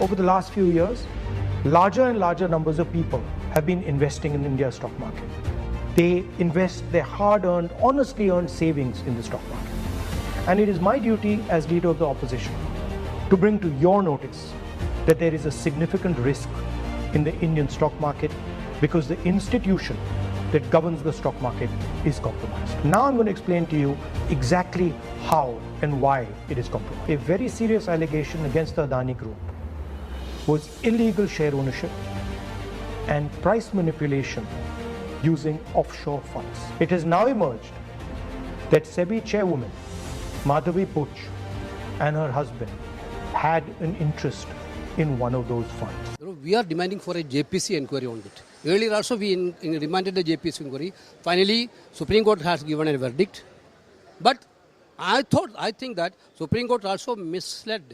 Over the last few years, larger and larger numbers of people have been investing in India's stock market. They invest their hard-earned, honestly earned savings in the stock market. And it is my duty as leader of the opposition to bring to your notice that there is a significant risk in the Indian stock market because the institution that governs the stock market is compromised. Now I'm going to explain to you exactly how and why it is compromised. A very serious allegation against the Adani Group was illegal share ownership and price manipulation using offshore funds. It has now emerged that SEBI chairwoman Madhavi Puch and her husband had an interest in one of those funds. We are demanding for a JPC inquiry on it. Earlier also we demanded the JPC inquiry. Finally, Supreme Court has given a verdict. But I think that Supreme Court also misled.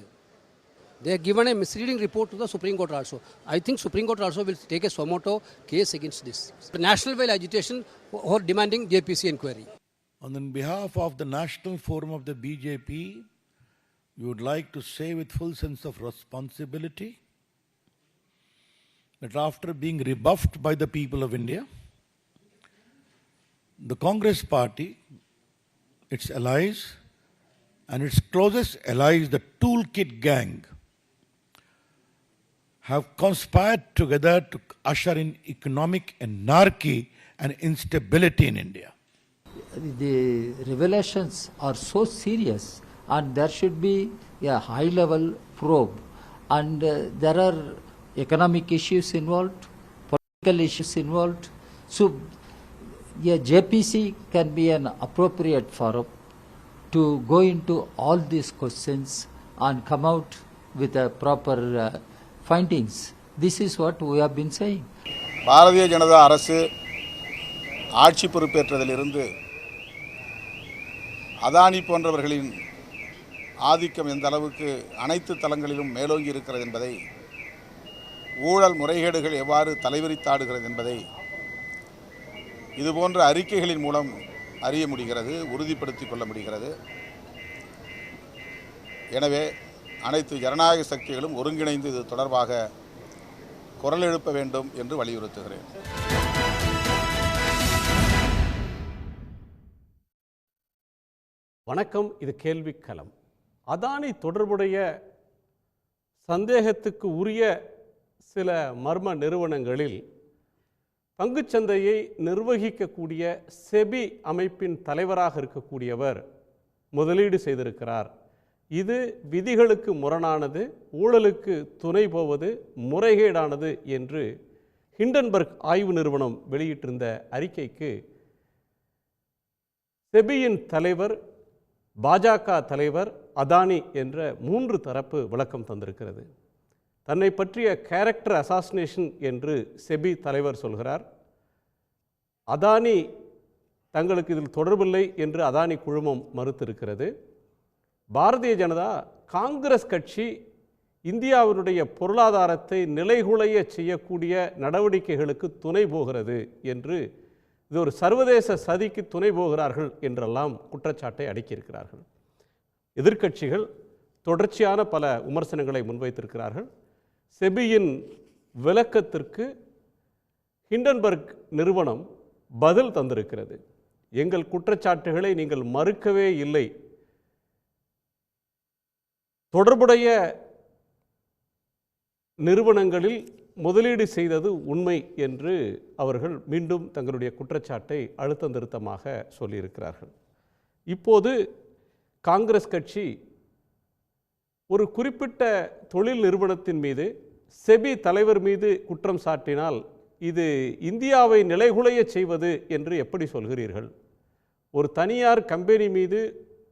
They have given a misleading report to the Supreme Court also. I think Supreme Court also will take a suo motu case against this. The national level agitation for demanding JPC inquiry. On behalf of the National Forum of the BJP, we would like to say with full sense of responsibility that after being rebuffed by the people of India, the Congress party, its allies, and its closest allies, the Toolkit Gang, have conspired together to usher in economic anarchy and instability in India. The revelations are so serious and there should be a high-level probe. And there are economic issues involved, political issues involved. So a JPC can be an appropriate forum to go into all these questions and come out with a proper findings. This is what we have been saying. Bharatiya Janata அரசு ஆட்சி பொறுப்பேற்றதிலிருந்து அதானி போன்றவர்களின் ஆதிக்கம் எந்த அளவுக்கு அனைத்து தளங்களிலும் மேலோங்கி இருக்கிறது என்பதை, ஊழல் முறைகேடுகள் எவ்வாறு தலைவிரித்தாடுகிறது என்பதை இதுபோன்ற அறிக்கைகளின் மூலம் அறிய முடிகிறது, உறுதிப்படுத்திக் கொள்ள முடிகிறது. எனவே அனைத்து ஜனநாயக சக்திகளும் ஒருங்கிணைந்து இது தொடர்பாக குரல் எழுப்ப வேண்டும் என்று வலியுறுத்துகிறேன். வணக்கம், இது கேள்விக்களம். அதானி தொடர்புடைய சந்தேகத்துக்கு உரிய சில மர்ம நிறுவனங்களில் பங்குச்சந்தையை நிர்வகிக்கக்கூடிய செபி அமைப்பின் தலைவராக இருக்கக்கூடியவர் முதலீடு செய்திருக்கிறார். இது விதிகளுக்கு முரணானது, ஊழலுக்கு துணை போவது, முறைகேடானது என்று ஹிண்டன்பர்க் ஆய்வு நிறுவனம் வெளியிட்டிருந்த அறிக்கைக்கு செபியின் தலைவர், பாஜக தலைவர், அதானி என்ற 3 தரப்பு விளக்கம் தந்திருக்கிறது. தன்னை பற்றிய கேரக்டர் அசாசினேஷன் என்று செபி தலைவர் சொல்கிறார். அதானி தங்களுக்கு இதில் தொடர்பில்லை என்று அதானி குழுமம் மறுத்திருக்கிறது. பாரதிய ஜனதா காங்கிரஸ் கட்சி இந்தியாவினுடைய பொருளாதாரத்தை நிலைகுலைய செய்யக்கூடிய நடவடிக்கைகளுக்கு துணை போகிறது என்று, இது ஒரு சர்வதேச சதிக்கு துணை போகிறார்கள் என்றெல்லாம் குற்றச்சாட்டை அடுக்கியிருக்கிறார்கள். எதிர்க்கட்சிகள் தொடர்ச்சியான பல விமர்சனங்களை முன்வைத்திருக்கிறார்கள். செபியின் விளக்கத்திற்கு ஹிண்டன்பர்க் நிறுவனம் பதில் தந்திருக்கிறது. எங்கள் குற்றச்சாட்டுகளை நீங்கள் மறுக்கவே இல்லை, தொடர்புடைய நிறுவனங்களில் முதலீடு செய்தது உண்மை என்று அவர்கள் மீண்டும் தங்களுடைய குற்றச்சாட்டை அழுத்தம் திருத்தமாக சொல்லியிருக்கிறார்கள். இப்போது காங்கிரஸ் கட்சி ஒரு குறிப்பிட்ட தொழில் நிறுவனத்தின் மீது செபி தலைவர் மீது குற்றம் சாட்டினால் இது இந்தியாவை நிலைகுலைய செய்வது என்று எப்படி சொல்கிறீர்கள்? ஒரு தனியார் கம்பெனி மீது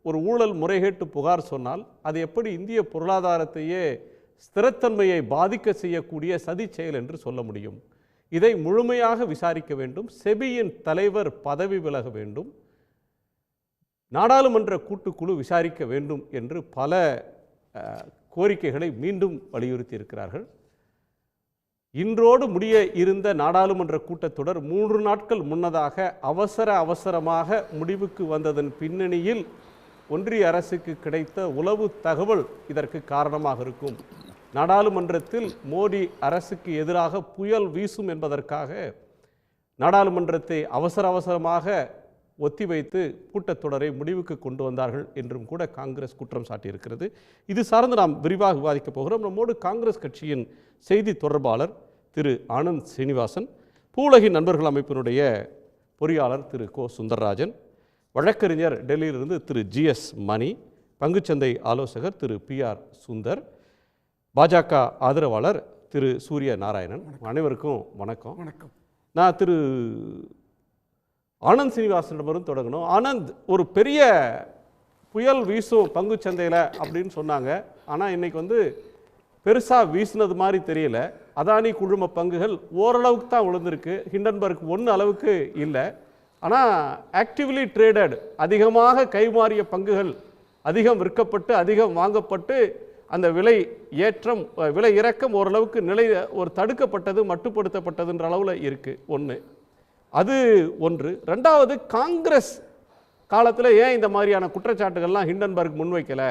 ஒரு ஊழல் முறைகேட்டு புகார் சொன்னால் அது எப்படி இந்திய பொருளாதாரத்தையே ஸ்திரத்தன்மையை பாதிக்க செய்யக்கூடிய சதி செயல் என்று சொல்ல முடியும்? இதை முழுமையாக விசாரிக்க வேண்டும். செபியின் தலைவர் பதவி விலக வேண்டும். நாடாளுமன்ற கூட்டுக்குழு விசாரிக்க வேண்டும் என்று பல கோரிக்கைகளை மீண்டும் வலியுறுத்தி இருக்கிறார்கள். இன்றோடு முடிய இருந்த நாடாளுமன்ற கூட்டத்தொடர் 3 நாட்கள் முன்னதாக அவசரமாக முடிவுக்கு வந்ததன் பின்னணியில் ஒன்றிய அரசுக்கு கிடைத்த உளவு தகவல் இதற்கு காரணமாக இருக்கும். நாடாளுமன்றத்தில் மோடி அரசுக்கு எதிராக புயல் வீசும் என்பதற்காக நாடாளுமன்றத்தை அவசரமாக ஒத்திவைத்து கூட்டத்தொடரை முடிவுக்கு கொண்டு வந்தார்கள் என்றும் கூட காங்கிரஸ் குற்றம் சாட்டியிருக்கிறது. இது சார்ந்து நாம் விரிவாக விவாதிக்கப் போகிறோம். நம்மோடு காங்கிரஸ் கட்சியின் செய்தி தொடர்பாளர் திரு ஆனந்த் சீனிவாசன், பூவுலகின் நண்பர்கள் அமைப்பினுடைய பொறியாளர் திரு கோ சுந்தரராஜன், வழக்கறிஞர் டெல்லியிலிருந்து திரு ஜிஎஸ் மணி, பங்குச்சந்தை ஆலோசகர் திரு PR சுந்தர், பாஜக ஆதரவாளர் திரு சூரிய நாராயணன். அனைவருக்கும் வணக்கம். வணக்கம். நான் திரு ஆனந்த் சீனிவாசனிடமிருந்து தொடங்கணும். ஆனந்த், ஒரு பெரிய புயல் வீசும் பங்குச்சந்தையில் அப்படின்னு சொன்னாங்க. ஆனால் இன்னைக்கு பெருசாக வீசினது மாதிரி தெரியல. அதானி குழும பங்குகள் ஓரளவுக்கு தான் விழுந்திருக்கு, ஹிண்டன்பர்க் 1 அளவுக்கு இல்லை. ஆனால் ஆக்டிவ்லி ட்ரேடட், அதிகமாக கைமாறிய பங்குகள் அதிகம் விற்கப்பட்டு அதிகம் வாங்கப்பட்டு அந்த விலை இறக்கம் ஓரளவுக்கு ஒரு தடுக்கப்பட்டது, மட்டுப்படுத்தப்பட்டதுன்ற அளவில் இருக்குது. அது ஒன்று. ரெண்டாவது, காங்கிரஸ் காலத்தில் ஏன் இந்த மாதிரியான குற்றச்சாட்டுகள்லாம் ஹிண்டன்பர்க் முன்வைக்கலை?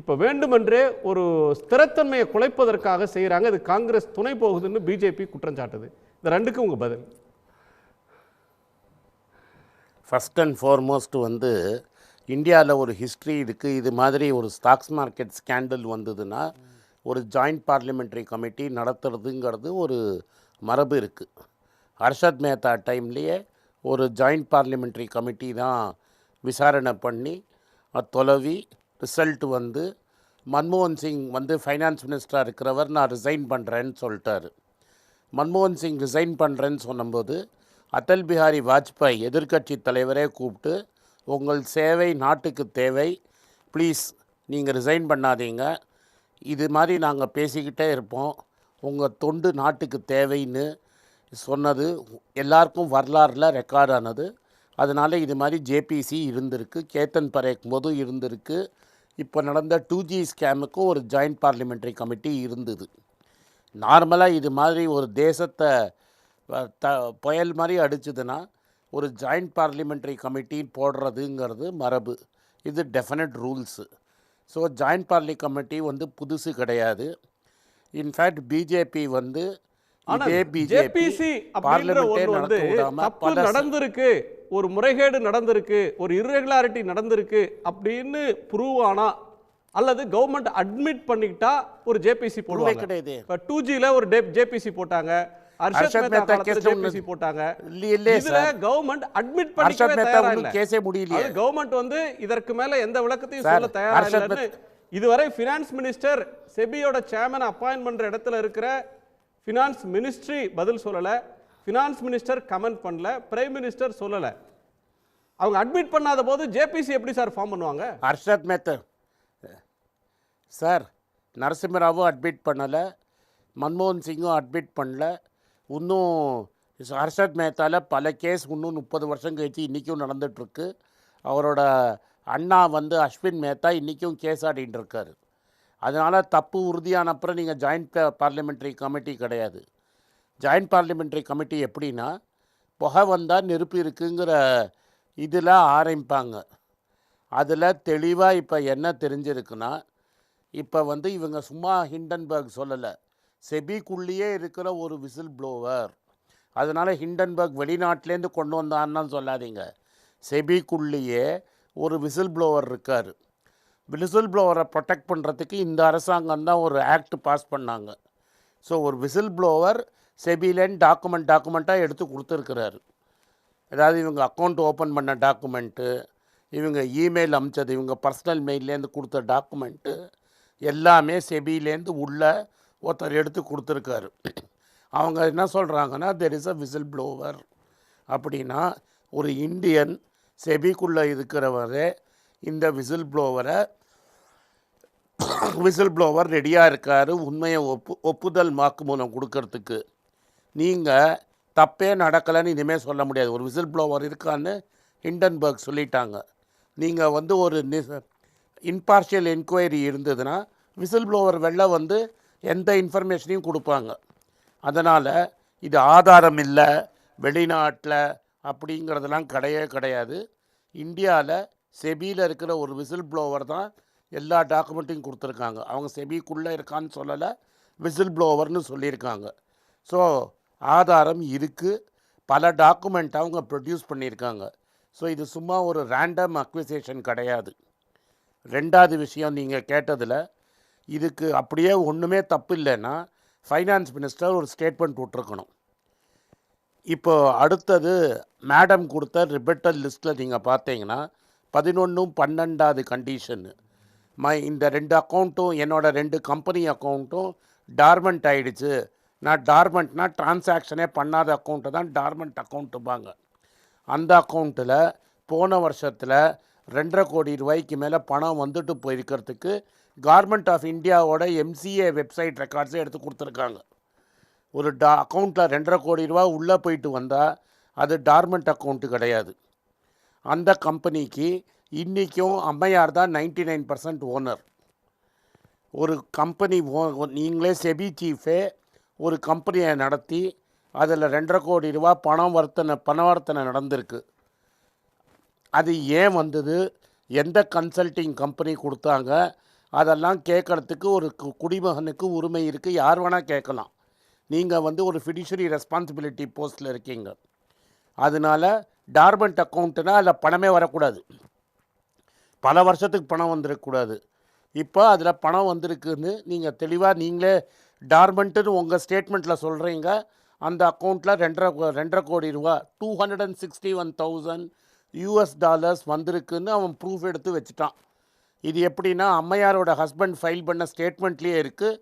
இப்போ வேண்டுமென்றே ஒரு ஸ்திரத்தன்மையை குலைப்பதற்காக செய்கிறாங்க, இது காங்கிரஸ் துணை போகுதுன்னு பிஜேபி குற்றம் சாட்டுது. இந்த ரெண்டுக்கும் உங்கள் பதில்? ஃபஸ்ட் அண்ட் ஃபார்மோஸ்ட் இந்தியாவில் ஒரு ஹிஸ்ட்ரி இருக்குது. இது மாதிரி ஒரு ஸ்டாக்ஸ் மார்க்கெட் ஸ்கேண்டல் வந்ததுன்னா ஒரு ஜாயிண்ட் பார்லிமெண்ட்ரி கமிட்டி நடத்துறதுங்கிறது ஒரு மரபு இருக்குது. ஹர்ஷத் மேத்தா டைம்லேயே ஒரு ஜாயிண்ட் பார்லிமெண்ட்ரி கமிட்டி தான் விசாரணை பண்ணி தொலைவி ரிசல்ட் மன்மோகன் சிங் ஃபைனான்ஸ் மினிஸ்டராக இருக்கிறவர் நான் ரிசைன் பண்ணுறேன்னு சொல்லிட்டார். மன்மோகன் சிங் ரிசைன் பண்ணுறேன்னு சொன்னபோது அடல் பிஹாரி வாஜ்பாய் எதிர்க்கட்சி தலைவரே கூப்பிட்டு, உங்கள் சேவை நாட்டுக்கு தேவை, ப்ளீஸ் நீங்கள் ரிசைன் பண்ணாதீங்க, இது மாதிரி நாங்கள் பேசிக்கிட்டே இருப்போம், உங்கள் தொண்டு நாட்டுக்கு தேவைன்னு சொன்னது எல்லாருக்கும் வரலாறில் ரெக்கார்ட் ஆனது. அதனால் இது மாதிரி ஜேபிசி இருந்திருக்கு, கேத்தன் பரேக் போதும் இருந்திருக்கு. இப்போ நடந்த 2G ஸ்கேமுக்கும் ஒரு ஜாயிண்ட் பார்லிமெண்ட்ரி கமிட்டி இருந்தது. நார்மலாக இது மாதிரி ஒரு தேசத்தை புயல் மாதிரி அடிச்சதுன்னா ஒரு ஜாயிண்ட் பார்லிமெண்ட்ரி கமிட்டி போடுறதுங்கிறது மரபு. இது definite rules. So joint parli committee புதுசு கிடையாது. இன்ஃபேக்ட் பிஜேபி நடந்திருக்கு, ஒரு முறைகேடு நடந்திருக்கு, ஒரு இர்ரெகுலாரிட்டி நடந்திருக்கு அப்படின்னு ப்ரூவ் ஆனா அல்லது கவர்மெண்ட் அட்மிட் பண்ணிக்கிட்டா ஒரு ஜேபிசி போடுவாங்க. கிடையாது. 2Gல ஒரு ஜேபிசி போட்டாங்க, ஹர்ஷத் மேத்தா ஜேபிசி போட்டாங்க. இதுல கவர்மெண்ட் அட்மிட் பண்ணிக்கவே தயாரா இல்ல. கேஸே முடியல. கவர்மெண்ட் இதற்கு மேல எந்த விளக்கத்தையும் சொல்ல தயாரா இல்ல. இதுவரை ஃபினான்ஸ் மினிஸ்டர் செபியோட சேர்மன் அப்பாயின்ட் பண்ற இடத்துல இருக்கிற ஃபினான்ஸ் மினிஸ்ட்ரி பதில் சொல்லல, ஃபினான்ஸ் மினிஸ்டர் கமெண்ட் பண்ணல, பிரைம் மினிஸ்டர் சொல்லல. அவங்க அட்மிட் பண்ணாத போது ஜேபிசி எப்படி சார் ஃபார்ம் பண்ணுவாங்க? ஹர்ஷத் மேத்தா சார், நரசிம்மராவும் அட்மிட் பண்ணலை, மன்மோகன் சிங்கும் அட்மிட் பண்ணல. இன்னும் ஹர்ஷத் மேத்தாவில் பல கேஸ் இன்னும் 30 வருஷம் கழிச்சு இன்றைக்கும் நடந்துகிட்ருக்கு. அவரோட அண்ணா அஸ்வின் மேத்தா இன்றைக்கும் கேஸ் ஆடிட்டு இருக்கார். அதனால் தப்பு உறுதியான அப்புறம் நீங்கள் ஜாயிண்ட் பார்லிமெண்ட்ரி கமிட்டி கிடையாது. ஜாயிண்ட் பார்லிமெண்ட்ரி கமிட்டி எப்படின்னா, புகை வந்தால் நெருப்பு இருக்குங்கிற இதில் ஆரம்பிப்பாங்க. அதில் தெளிவாக இப்போ என்ன தெரிஞ்சிருக்குன்னா, இப்போ இவங்க சும்மா ஹிண்டன்பர்க் சொல்லலை, செபிக்குள்ளேயே இருக்கிற ஒரு விசில் ப்ளோவர். அதனால் ஹிண்டன்பர்க் வெளிநாட்டிலேருந்து கொண்டு வந்தான்னு சொல்லாதீங்க. செபிக்குள்ளேயே ஒரு விசில் ப்ளோவர் இருக்கார். விசில் ப்ளோவரை ப்ரொடெக்ட் பண்ணுறதுக்கு இந்த அரசாங்கம் தான் ஒரு ஆக்ட் பாஸ் பண்ணாங்க. ஸோ ஒரு விசில் ப்ளோவர் செபிலேருந்து டாக்குமெண்ட்டாக எடுத்து கொடுத்துருக்கிறாரு. அதாவது இவங்க அக்கௌண்ட் ஓப்பன் பண்ண டாக்குமெண்ட்டு, இவங்க இமெயில் அமிச்சது, இவங்க பர்சனல் மெயிலேருந்து கொடுத்த டாக்குமெண்ட்டு எல்லாமே செபிலேருந்து உள்ள ஒருத்தர் எடுத்து கொடுத்துருக்காரு. அவங்க என்ன சொல்கிறாங்கன்னா, there is a whistle blower. அப்படின்னா ஒரு இந்தியன் செபிக்குள்ளே இருக்கிறவரே இந்த விசில் ப்ளோவர் ரெடியாக இருக்கார் உண்மையை ஒப்புதல் வாக்குமூலம் கொடுக்கறதுக்கு. நீங்கள் தப்பே நடக்கலைன்னு இனிமேல் சொல்ல முடியாது. ஒரு விசில் ப்ளோவர் இருக்கான்னு ஹிண்டன்பர்க் சொல்லிட்டாங்க. நீங்கள் ஒரு இம்பார்ஷியல் என்கொயரி இருந்ததுன்னா விசில் ப்ளோவர் வெளில எந்த இன்ஃபர்மேஷனையும் கொடுப்பாங்க. அதனால் இது ஆதாரம் இல்லை வெளிநாட்டில் அப்படிங்கிறதெல்லாம் கிடையவே கிடையாது. இந்தியாவில் செபியில் இருக்கிற ஒரு விசில் ப்ளோவர் தான் எல்லா டாக்குமெண்ட்டையும் கொடுத்துருக்காங்க. அவங்க செபிக்குள்ளே இருக்கான்னு சொல்லலை, விசில் ப்ளோவர்னு சொல்லியிருக்காங்க. ஸோ ஆதாரம் இருக்குது, பல டாக்குமெண்ட் அவங்க ப்ரொடியூஸ் பண்ணியிருக்காங்க. ஸோ இது சும்மா ஒரு ரேண்டம் அக்விசேஷன் கிடையாது. ரெண்டாவது விஷயம் நீங்கள் கேட்டதில், இதுக்கு அப்படியே ஒன்றுமே தப்பு இல்லைன்னா ஃபைனான்ஸ் மினிஸ்டர் ஒரு ஸ்டேட்மெண்ட் விட்ருக்கணும். இப்போ அடுத்தது மேடம் கொடுத்த ரிபட்டல் லிஸ்ட்டில் நீங்கள் பார்த்தீங்கன்னா 11-12 கண்டிஷனு, இந்த 2 அக்கௌண்ட்டும் என்னோடய 2 கம்பெனி அக்கௌண்ட்டும் டார்மெண்ட் ஆகிடுச்சு. நான் டார்மெண்ட்னா டிரான்சாக்ஷனே பண்ணாத அக்கௌண்ட்டு தான் டார்மெண்ட் அக்கௌண்ட்டுப்பாங்க. அந்த அக்கௌண்ட்டில் போன வருஷத்தில் 2.5 கோடி ரூபாய்க்கு மேலே பணம் வந்துட்டு போயிருக்கிறதுக்கு கவர்மெண்ட் ஆஃப் இந்தியாவோட MCA வெப்சைட் ரெக்கார்ட்ஸே எடுத்து கொடுத்துருக்காங்க. ஒரு அக்கௌண்ட்டில் 2.5 கோடி ரூபா உள்ளே போயிட்டு வந்தால் அது டார்மெண்ட் அக்கௌண்ட்டு கிடையாது. அந்த கம்பெனிக்கு இன்றைக்கும் அம்மையார் தான் 99% ஓனர். ஒரு கம்பெனி நீங்களே செபி சீஃபே ஒரு கம்பெனியை நடத்தி அதில் 2.5 கோடி ரூபா பணவர்த்தனை நடந்திருக்கு. அது ஏன் வந்தது, எந்த கன்சல்டிங் கம்பெனி கொடுத்தாங்க, அதெல்லாம் கேட்குறதுக்கு ஒரு குடிமகனுக்கு உரிமை இருக்குது. யார் வேணால் கேட்கலாம். நீங்கள் ஒரு ஃபிடிஷரி ரெஸ்பான்சிபிலிட்டி போஸ்ட்டில் இருக்கீங்க. அதனால் டார்மெண்ட் அக்கௌண்ட்டுனா அதில் பணமே வரக்கூடாது, பல வருஷத்துக்கு பணம் வந்துருக்கக்கூடாது. இப்போ அதில் பணம் வந்திருக்குன்னு நீங்கள் தெளிவாக நீங்களே டார்மெண்ட்டுன்னு உங்கள் ஸ்டேட்மெண்ட்டில் சொல்கிறீங்க. அந்த அக்கௌண்ட்டில் 2.5 கோடி ரூபா $261,000 வந்திருக்குன்னு அவன் ப்ரூஃப் எடுத்து வச்சுட்டான். இது எப்படின்னா அம்மையாரோட ஹஸ்பண்ட் ஃபைல் பண்ண ஸ்டேட்மெண்ட்லேயே இருக்குது.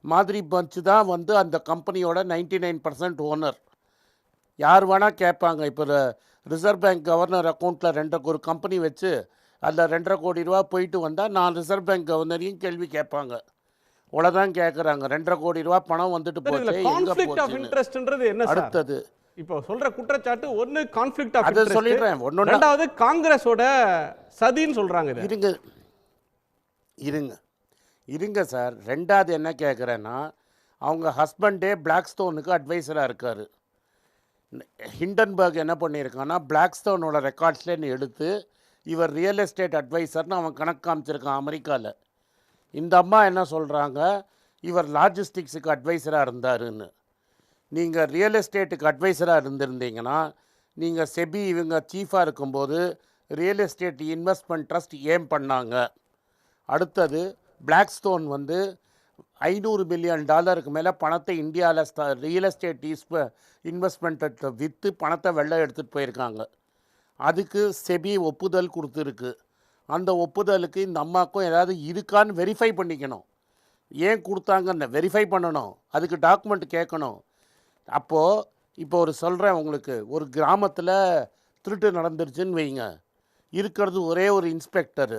மாதிரி பஞ்சு தான் அந்த கம்பெனியோட 99% ஓனர். யார் வேணால் கேட்பாங்க. இப்போ ரிசர்வ் பேங்க் கவர்னர் அக்கௌண்ட்டில் ஒரு கம்பெனி வச்சு அதில் 2.5 கோடி ரூபா போயிட்டு வந்தால் நான் ரிசர்வ் பேங்க் கவர்னரையும் கேள்வி கேட்பாங்க. இவ்வளோதான் கேட்குறாங்க. 2.5 கோடி ரூபா பணம் வந்துட்டு போச்சு, கான்ஃப்ளிக்ட் ஆஃப் இன்ட்ரெஸ்ட்ன்றது என்ன சார்? அடுத்தது இப்போ சொல்ற குற்றச்சாட்டு ஒன்று கான்ஃப்ளிக்ட் ஆஃப் அதை சொல்லிடுறேன். ரெண்டாவது காங்கிரஸோட சதின்னு சொல்கிறாங்க. இருங்க சார். ரெண்டாவது என்ன கேட்குறேன்னா, அவங்க ஹஸ்பண்டே பிளாக் ஸ்டோனுக்கு அட்வைசராக இருக்கார். ஹிண்டன்பர்க் என்ன பண்ணியிருக்கான்னா, பிளாக் ஸ்டோனோட ரெக்கார்ட்ஸ்லேன்னு எடுத்து இவர் ரியல் எஸ்டேட் அட்வைசர்னு அவன் கணக்கு காமிச்சிருக்கான் அமெரிக்காவில். இந்த அம்மா என்ன சொல்கிறாங்க, இவர் லாஜிஸ்டிக்ஸுக்கு அட்வைசராக இருந்தாருன்னு. நீங்கள் ரியல் எஸ்டேட்டுக்கு அட்வைசராக இருந்திருந்தீங்கன்னா நீங்கள் செபி இவங்க சீஃபாக இருக்கும்போது ரியல் எஸ்டேட் இன்வெஸ்ட்மெண்ட் ட்ரஸ்ட் ஏன் பண்ணாங்க? அடுத்தது பிளாக் ஸ்டோன் $500 மில்லியன் மேலே பணத்தை இந்தியாவில் ரியல் எஸ்டேட் இன்வெஸ்ட்மெண்ட்டை விற்று பணத்தை வெளில எடுத்துகிட்டு போயிருக்காங்க. அதுக்கு செபி ஒப்புதல் கொடுத்துருக்கு. அந்த ஒப்புதலுக்கு இந்த அம்மாவுக்கும் ஏதாவது இருக்கான்னு வெரிஃபை பண்ணிக்கணும். ஏன் கொடுத்தாங்கன்னு வெரிஃபை பண்ணணும், அதுக்கு டாக்குமெண்ட் கேட்கணும். அப்போது இப்போ சொல்கிறேன் உங்களுக்கு, ஒரு கிராமத்தில் திருட்டு நடந்துருச்சுன்னு வைங்க, இருக்கிறது ஒரே ஒரு இன்ஸ்பெக்டர்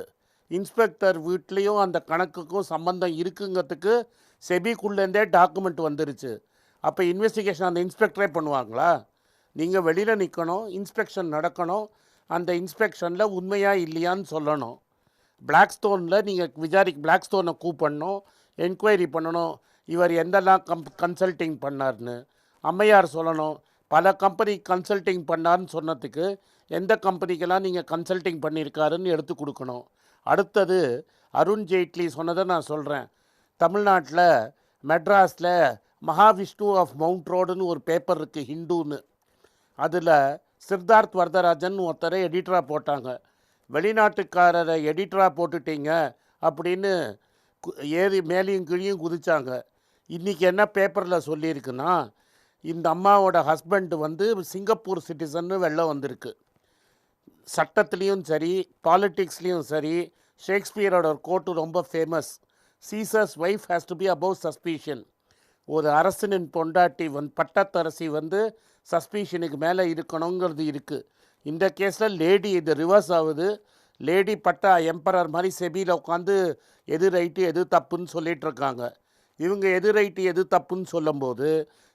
வீட்லேயும் அந்த கணக்குக்கும் சம்பந்தம் இருக்குங்கிறதுக்கு செபிக்குள்ளேருந்தே டாக்குமெண்ட் வந்துருச்சு. அப்போ இன்வெஸ்டிகேஷன் அந்த இன்ஸ்பெக்டரே பண்ணுவாங்களா? நீங்கள் வெளியில் நிற்கணும், இன்ஸ்பெக்ஷன் நடக்கணும், அந்த இன்ஸ்பெக்ஷனில் உண்மையாக இல்லையான்னு சொல்லணும். பிளாக் ஸ்டோனில் நீங்கள் பிளாக் ஸ்டோனை கூப்பிடணும், என்கொயரி பண்ணணும், இவர் எந்தெல்லாம் கன்சல்டிங் பண்ணார்னு அம்மையார் சொல்லணும். பல கம்பெனி கன்சல்டிங் பண்ணார்னு சொன்னதுக்கு எந்த கம்பெனிக்கெல்லாம் நீங்கள் கன்சல்டிங் பண்ணியிருக்காருன்னு எடுத்து கொடுக்கணும். அடுத்தது அருண் ஜேட்லி சொன்னதை நான் சொல்கிறேன். தமிழ்நாட்டில் மெட்ராஸில் மகாவிஷ்ணு ஆஃப் மவுண்ட் ரோடுன்னு ஒரு பேப்பர் இருக்குது, ஹிந்துன்னு. அதில் சித்தார்த் வரதராஜன் ஒருத்தரை எடிட்டராக போட்டாங்க. வெளிநாட்டுக்காரரை எடிட்டராக போட்டுட்டீங்க அப்படின்னு மேலேயும் கீழையும் குதிச்சாங்க. இன்றைக்கி என்ன பேப்பரில் சொல்லியிருக்குன்னா, இந்த அம்மாவோட ஹஸ்பண்டு சிங்கப்பூர் சிட்டிசன்னு வெளில வந்திருக்கு. சட்டத்துலேயும் சரி பாலிட்டிக்ஸ்லேயும் சரி ஷேக்ஸ்பியரோட ஒரு கோட்டு ரொம்ப famous, scissors wife has to be above சஸ்பீஷன். ஒரு அரசனின் பொண்டாட்டி பட்டத்தரசி சஸ்பீஷனுக்கு மேலே இருக்கணுங்கிறது இருக்குது. இந்த கேஸில் லேடி இது ரிவர்ஸ் ஆகுது. லேடி பட்டா எம்பரர் மாதிரி செபியில் உட்காந்து எது ரைட்டு எது தப்புன்னு சொல்லிகிட்ருக்காங்க. இவங்க எது ரைட்டு எது தப்புன்னு சொல்லும்போது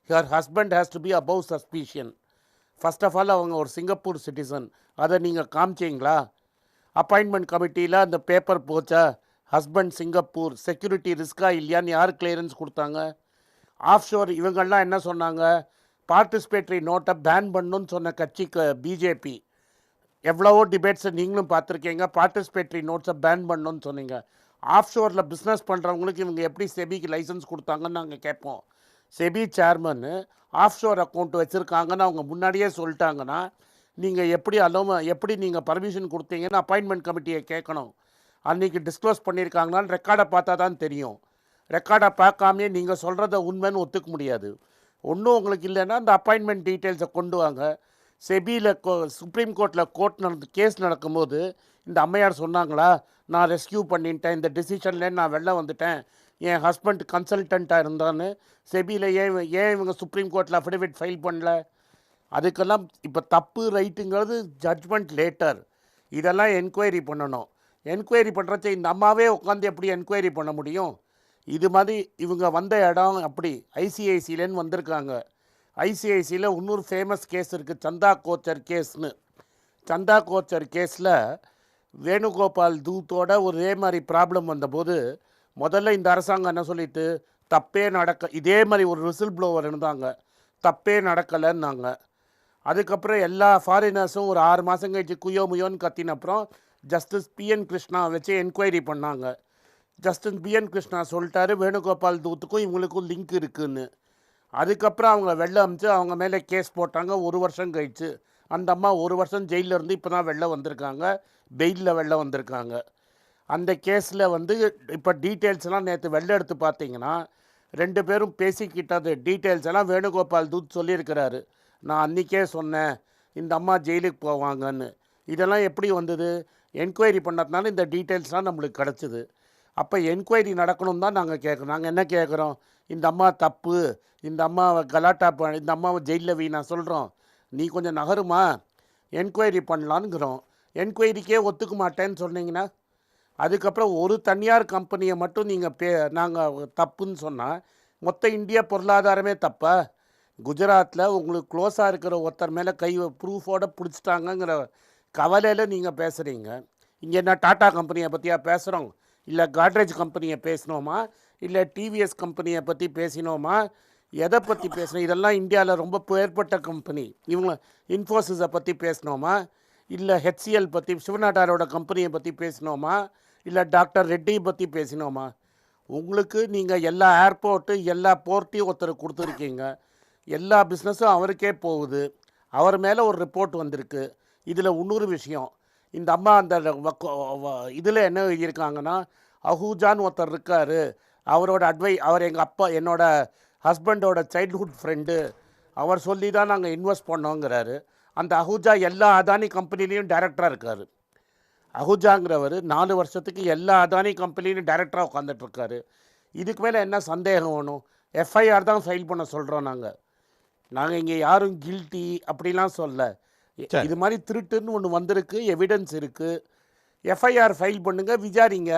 her husband has to be above suspicion. First of all அவங்க ஒரு சிங்கப்பூர் சிட்டிசன். அதை நீங்கள் காமிச்சிங்களா? அப்பாயின்மெண்ட் கமிட்டியில் அந்த பேப்பர் போச்சா? ஹஸ்பண்ட் சிங்கப்பூர், செக்யூரிட்டி ரிஸ்கா இல்லையான்னு யார் கிளியரன்ஸ் கொடுத்தாங்க? ஆஃப்ஷோர் இவங்கள்லாம் என்ன சொன்னாங்க? பார்ட்டிசிபேட்டரி நோட்டை பேன் பண்ணணுன்னு சொன்ன கட்சிக்கு பிஜேபி. எவ்வளவோ டிபேட்ஸை நீங்களும் பார்த்துருக்கீங்க. பார்ட்டிசிபேட்டரி நோட்ஸை பேன் பண்ணணுன்னு சொன்னீங்க. ஆஃப் ஷோரில் பிஸ்னஸ் பண்ணுறவங்களுக்கு இவங்க எப்படி செபிக்கு லைசன்ஸ் கொடுத்தாங்கன்னு நாங்கள் கேட்போம். செபி சேர்மன்னு ஆஃப் ஷோர் அக்கௌண்ட் வச்சுருக்காங்கன்னு அவங்க முன்னாடியே சொல்லிட்டாங்கன்னா நீங்கள் எப்படி நீங்கள் பர்மிஷன் கொடுத்தீங்கன்னு அப்பாயின்மெண்ட் கமிட்டியை கேட்கணும். அன்றைக்கி டிஸ்க்ளோஸ் பண்ணியிருக்காங்களான்னு ரெக்கார்டை பார்த்தா தான் தெரியும். ரெக்கார்டை பார்க்காமே நீங்கள் சொல்கிறத உண்மைன்னு ஒத்துக்க முடியாது. ஒன்றும் உங்களுக்கு இல்லைன்னா அந்த அப்பாயின்மெண்ட் டீட்டெயில்ஸை கொண்டு வாங்க. செபியில் சுப்ரீம் கோர்ட்டில் கேஸ் நடக்கும்போது இந்த அம்மையார் சொன்னாங்களா, நான் ரெஸ்கியூ பண்ணிட்டேன், இந்த டிசிஷனில் நான் வெளில வந்துட்டேன், என் ஹஸ்பண்ட் கன்சல்டண்ட்டாக இருந்தான்னு செபியில் ஏன் இவங்க சுப்ரீம் கோர்ட்டில் அஃபிடவிட் ஃபைல் பண்ணல? அதுக்கெல்லாம் இப்போ தப்பு ரைட்டுங்கிறது ஜட்ஜ்மெண்ட் லேட்டர். இதெல்லாம் என்கொயரி பண்ணணும். என்கொயரி பண்ணுறச்ச இந்த அம்மாவே உட்காந்து எப்படி என்கொயரி பண்ண முடியும்? இது மாதிரி இவங்க வந்த இடம் அப்படி ஐசிஐசியிலேன்னு வந்திருக்காங்க. ஐசிஐசியில் இன்னொரு ஃபேமஸ் கேஸ் இருக்குது, சந்தா கோச்சர் கேஸ்னு. சந்தா கோச்சர் கேஸில் வேணுகோபால் தூத்தோட ஒரே மாதிரி ப்ராப்ளம் வந்தபோது முதல்ல இந்த அரசாங்கம் என்ன சொல்லிட்டு, இதே மாதிரி ஒரு விசில் ப்ளோவர் இருந்தாங்க, தப்பே நடக்கலைன்னாங்க. அதுக்கப்புறம் எல்லா ஃபாரினர்ஸும் ஒரு 6 மாதம் கழிச்சு குயோமுயோன்னு கத்தினப்புறம் ஜஸ்டிஸ் பிஎன் கிருஷ்ணா வச்சு என்கொயரி பண்ணாங்க. ஜஸ்டிஸ் பிஎன் கிருஷ்ணா சொல்லிட்டாரு வேணுகோபால் தூத்துக்கும் இவங்களுக்கும் லிங்க் இருக்குதுன்னு. அதுக்கப்புறம் அவங்க வெளில அமிச்சு அவங்க மேலே கேஸ் போட்டாங்க 1 வருஷம் கழிச்சு. அந்த அம்மா 1 வருஷம் ஜெயிலில் இருந்து இப்போ தான் வெளில வந்திருக்காங்க, பெயிலில் வெளில வந்திருக்காங்க. அந்த கேஸில் இப்போ டீட்டெயில்ஸ்லாம் நேற்று வெளில எடுத்து பார்த்தீங்கன்னா 2 பேரும் பேசிக்கிட்டது டீட்டெயில்ஸ் எல்லாம் வேணுகோபால் தூத் சொல்லியிருக்கிறாரு. நான் அன்றைக்கே சொன்னேன் இந்த அம்மா ஜெயிலுக்கு போவாங்கன்னு. இதெல்லாம் எப்படி வந்தது? என்கொயரி பண்ணதுனால இந்த டீட்டெயில்ஸ்லாம் நம்மளுக்கு கிடச்சிது. அப்போ என்கொயரி நடக்கணும் தான் நாங்கள் கேட்குறோம். நாங்கள் என்ன கேட்குறோம்? இந்த அம்மா தப்பு, இந்த அம்மாவை இந்த அம்மாவை ஜெயிலில் நான் சொல்கிறோம், நீ கொஞ்சம் நகருமா, என்கொயரி பண்ணலான்ங்கிறோம். என்கொயரிக்கே ஒத்துக்க மாட்டேன்னு சொன்னீங்கன்னா அதுக்கப்புறம் ஒரு தனியார் கம்பெனியை மட்டும் நாங்கள் தப்புன்னு சொன்னால் மொத்த இந்தியா பொருளாதாரமே தப்பா? குஜராத்தில் உங்களுக்கு க்ளோஸாக இருக்கிற ஒருத்தர் மேலே ப்ரூஃபோடு பிடிச்சிட்டாங்கங்கிற கவலையில் நீங்கள் பேசுகிறீங்க. இங்கே என்ன டாட்டா கம்பெனியை பற்றியா பேசுகிறோம்? இல்லை காட்ரேஜ் கம்பெனியை பேசினோமா? இல்லை டிவிஎஸ் கம்பெனியை பற்றி பேசினோமா? எதை பற்றி பேசணும்? இதெல்லாம் இந்தியாவில் ரொம்ப ஏற்பட்ட கம்பெனி. இவங்க இன்ஃபோசிஸை பற்றி பேசினோமா? இல்லை ஹெச்சிஎல் பற்றி சிவநாடாரோட கம்பெனியை பற்றி பேசினோமா? இல்லை டாக்டர் ரெட்டி பற்றி பேசினோமா? உங்களுக்கு நீங்கள் எல்லா ஏர்போர்ட்டு எல்லா போர்ட்டையும் ஒருத்தர் கொடுத்துருக்கீங்க, எல்லா பிஸ்னஸும் அவருக்கே போகுது. அவர் மேலே ஒரு ரிப்போர்ட் வந்திருக்கு. இதில் இன்னொரு விஷயம், இந்த அம்மா அந்த இதில் என்ன எழுதியிருக்காங்கன்னா, அஹூஜான்னு ஒருத்தர் இருக்கார், அவர் என்னோட ஹஸ்பண்டோட சைல்ட்ஹுட் ஃப்ரெண்டு, அவர் சொல்லி தான் நாங்கள் இன்வெஸ்ட் பண்ணோங்கிறாரு. அந்த அஹூஜா எல்லா அதானி கம்பெனிலையும் டைரக்டராக இருக்கார். அஹூஜாங்கிறவர் 4 வருஷத்துக்கு எல்லா அதானி கம்பெனிலையும் டைரக்டராக உட்காந்துட்ருக்காரு. இதுக்கு மேலே என்ன சந்தேகம் வேணும்? எஃப்ஐஆர் தான் ஃபைல் பண்ண சொல்கிறோம். நாங்கள் இங்கே யாரும் கில்ட்டி அப்படிலாம் சொல்ல. இது மாதிரி திருட்டுன்னு ஒன்று வந்திருக்கு, எவிடன்ஸ் இருக்குது, எஃப்ஐஆர் ஃபைல் பண்ணுங்கள், விசாரிங்க.